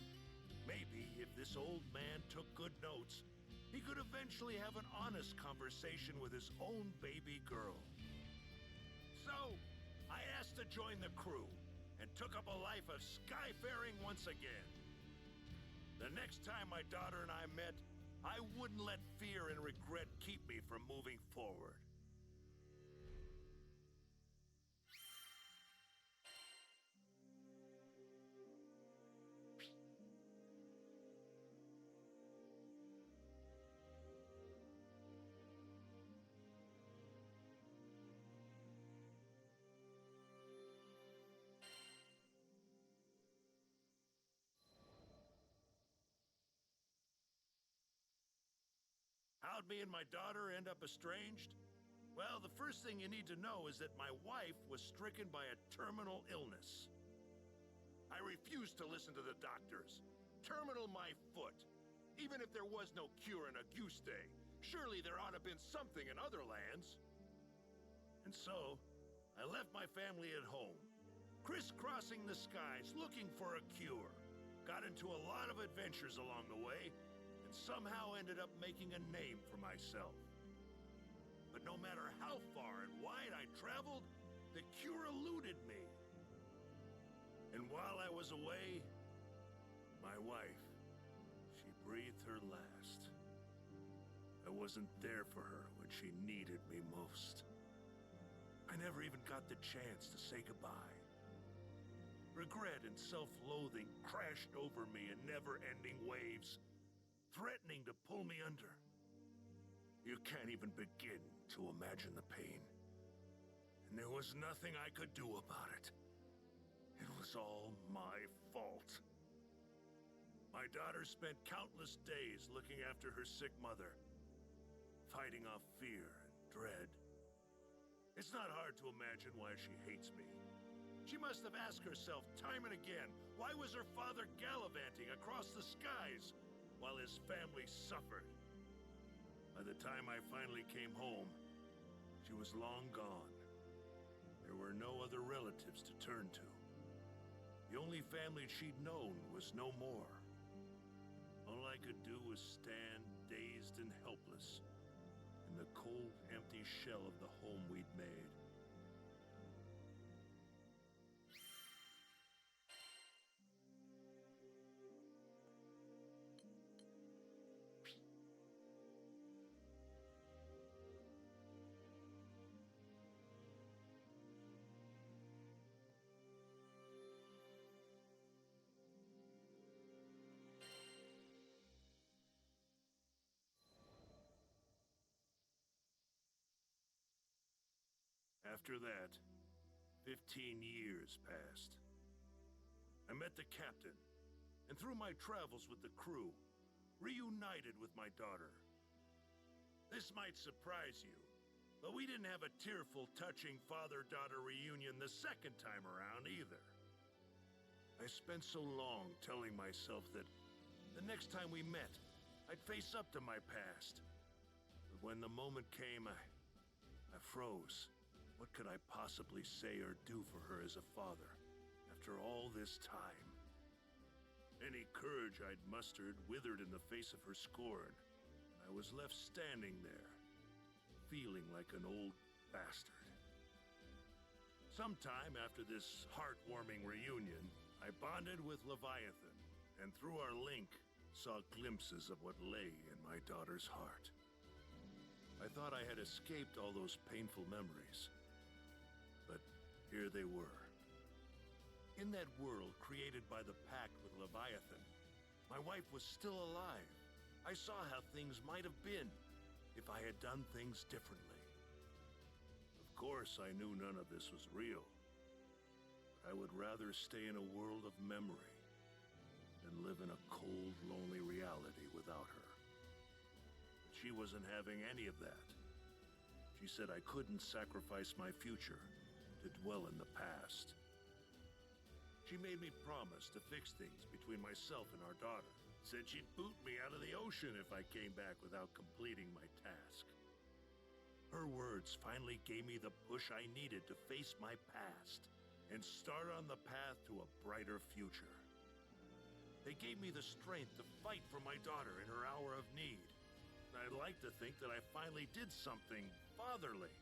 Maybe if this old man took good notes, he could eventually have an honest conversation with his own baby girl. So, I asked to join the crew and took up a life of skyfaring once again. The next time my daughter and I met, I wouldn't let fear and regret keep me from moving forward. How'd me and my daughter end up estranged? Well, the first thing you need to know is that my wife was stricken by a terminal illness. I refused to listen to the doctors. Terminal my foot. Even if there was no cure in Auguste, surely there ought to have been something in other lands. And so, I left my family at home, crisscrossing the skies looking for a cure. Got into a lot of adventures along the way, somehow ended up making a name for myself. But no matter how far and wide I traveled, the cure eluded me. And while I was away, my wife, she breathed her last. I wasn't there for her when she needed me most. I never even got the chance to say goodbye. Regret and self-loathing crashed over me in never-ending waves, threatening to pull me under. You can't even begin to imagine the pain. And there was nothing I could do about it. It was all my fault. My daughter spent countless days looking after her sick mother, fighting off fear and dread. It's not hard to imagine why she hates me. She must have asked herself time and again, why was her father gallivanting across the skies while his family suffered? By the time I finally came home, she was long gone. There were no other relatives to turn to. The only family she'd known was no more. All I could do was stand dazed and helpless in the cold, empty shell of the home we'd made. After that, 15 years passed. I met the captain, and through my travels with the crew, reunited with my daughter. This might surprise you, But we didn't have a tearful, touching father-daughter reunion the second time around either. I spent so long telling myself that the next time we met, I'd face up to my past. But when the moment came, I froze. What could I possibly say or do for her as a father after all this time? Any courage I'd mustered withered in the face of her scorn. I was left standing there, feeling like an old bastard. Sometime after this heartwarming reunion, I bonded with Leviathan, and through our link, saw glimpses of what lay in my daughter's heart. I thought I had escaped all those painful memories, but here they were. In that world created by the pact with Leviathan, my wife was still alive. I saw how things might have been if I had done things differently. Of course, I knew none of this was real. But I would rather stay in a world of memory than live in a cold, lonely reality without her. But she wasn't having any of that. She said I couldn't sacrifice my future to dwell in the past. She made me promise to fix things between myself and our daughter. Said she'd boot me out of the ocean if I came back without completing my task. Her words finally gave me the push I needed to face my past and start on the path to a brighter future. They gave me the strength to fight for my daughter in her hour of need. I'd like to think that I finally did something fatherly,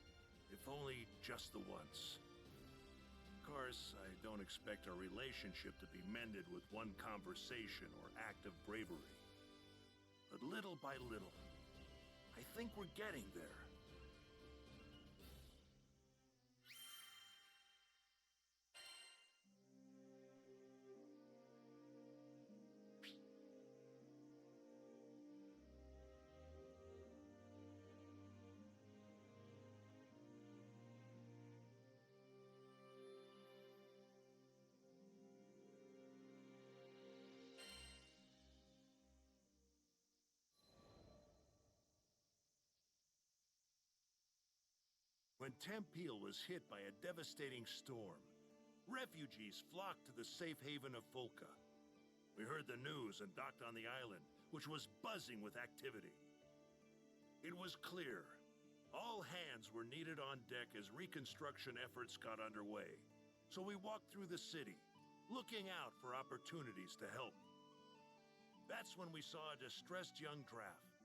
if only just the once. Of course, I don't expect our relationship to be mended with one conversation or act of bravery. But little by little, I think we're getting there. When Tempeal was hit by a devastating storm, refugees flocked to the safe haven of Folka. We heard the news and docked on the island, which was buzzing with activity. It was clear. All hands were needed on deck as reconstruction efforts got underway. So we walked through the city, looking out for opportunities to help. That's when we saw a distressed young draft.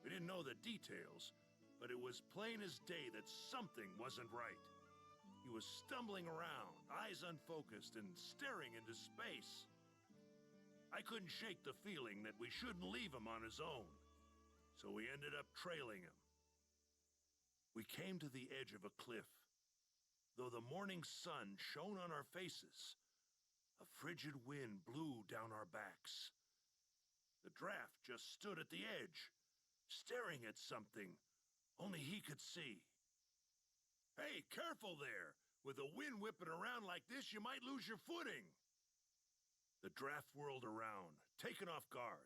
We didn't know the details, but it was plain as day that something wasn't right. He was stumbling around, eyes unfocused, and staring into space. I couldn't shake the feeling that we shouldn't leave him on his own, so we ended up trailing him. We came to the edge of a cliff. Though the morning sun shone on our faces, a frigid wind blew down our backs. The draft just stood at the edge, staring at something only he could see. Hey, careful there! With the wind whipping around like this, you might lose your footing! The draft whirled around, taken off guard.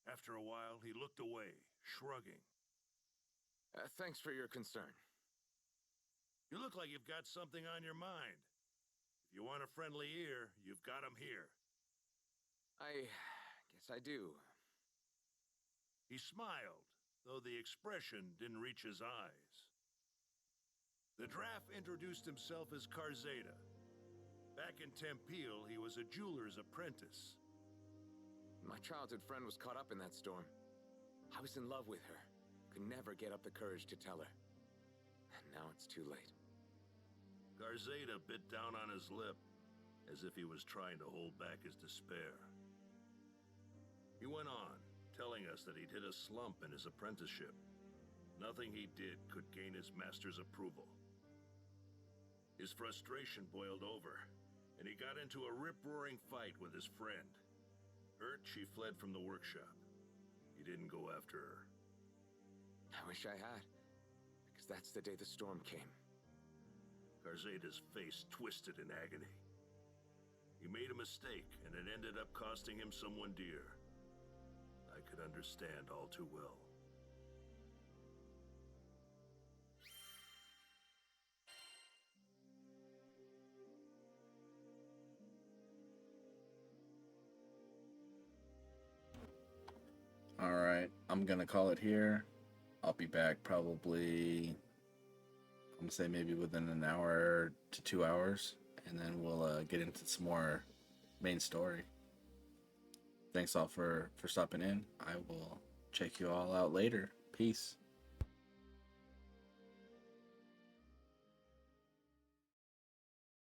After a while, he looked away, shrugging. Thanks for your concern. You look like you've got something on your mind. If you want a friendly ear, you've got him here. I guess I do. He smiled, though the expression didn't reach his eyes. The draft introduced himself as Karzeda. Back in Tempeal, he was a jeweler's apprentice. My childhood friend was caught up in that storm. I was in love with her. Could never get up the courage to tell her. And now it's too late. Karzeda bit down on his lip, as if he was trying to hold back his despair. He went on, telling us that he'd hit a slump in his apprenticeship. Nothing he did could gain his master's approval. His frustration boiled over, and he got into a rip-roaring fight with his friend. Hurt, she fled from the workshop. He didn't go after her. I wish I had, because that's the day the storm came. Karzeda's face twisted in agony. He made a mistake, and it ended up costing him someone dear. I could understand all too well. Alright, I'm gonna call it here. I'll be back probably, I'm gonna say maybe within an hour to 2 hours, and then we'll get into some more main story. Thanks all for stopping in. I will check you all out later. Peace.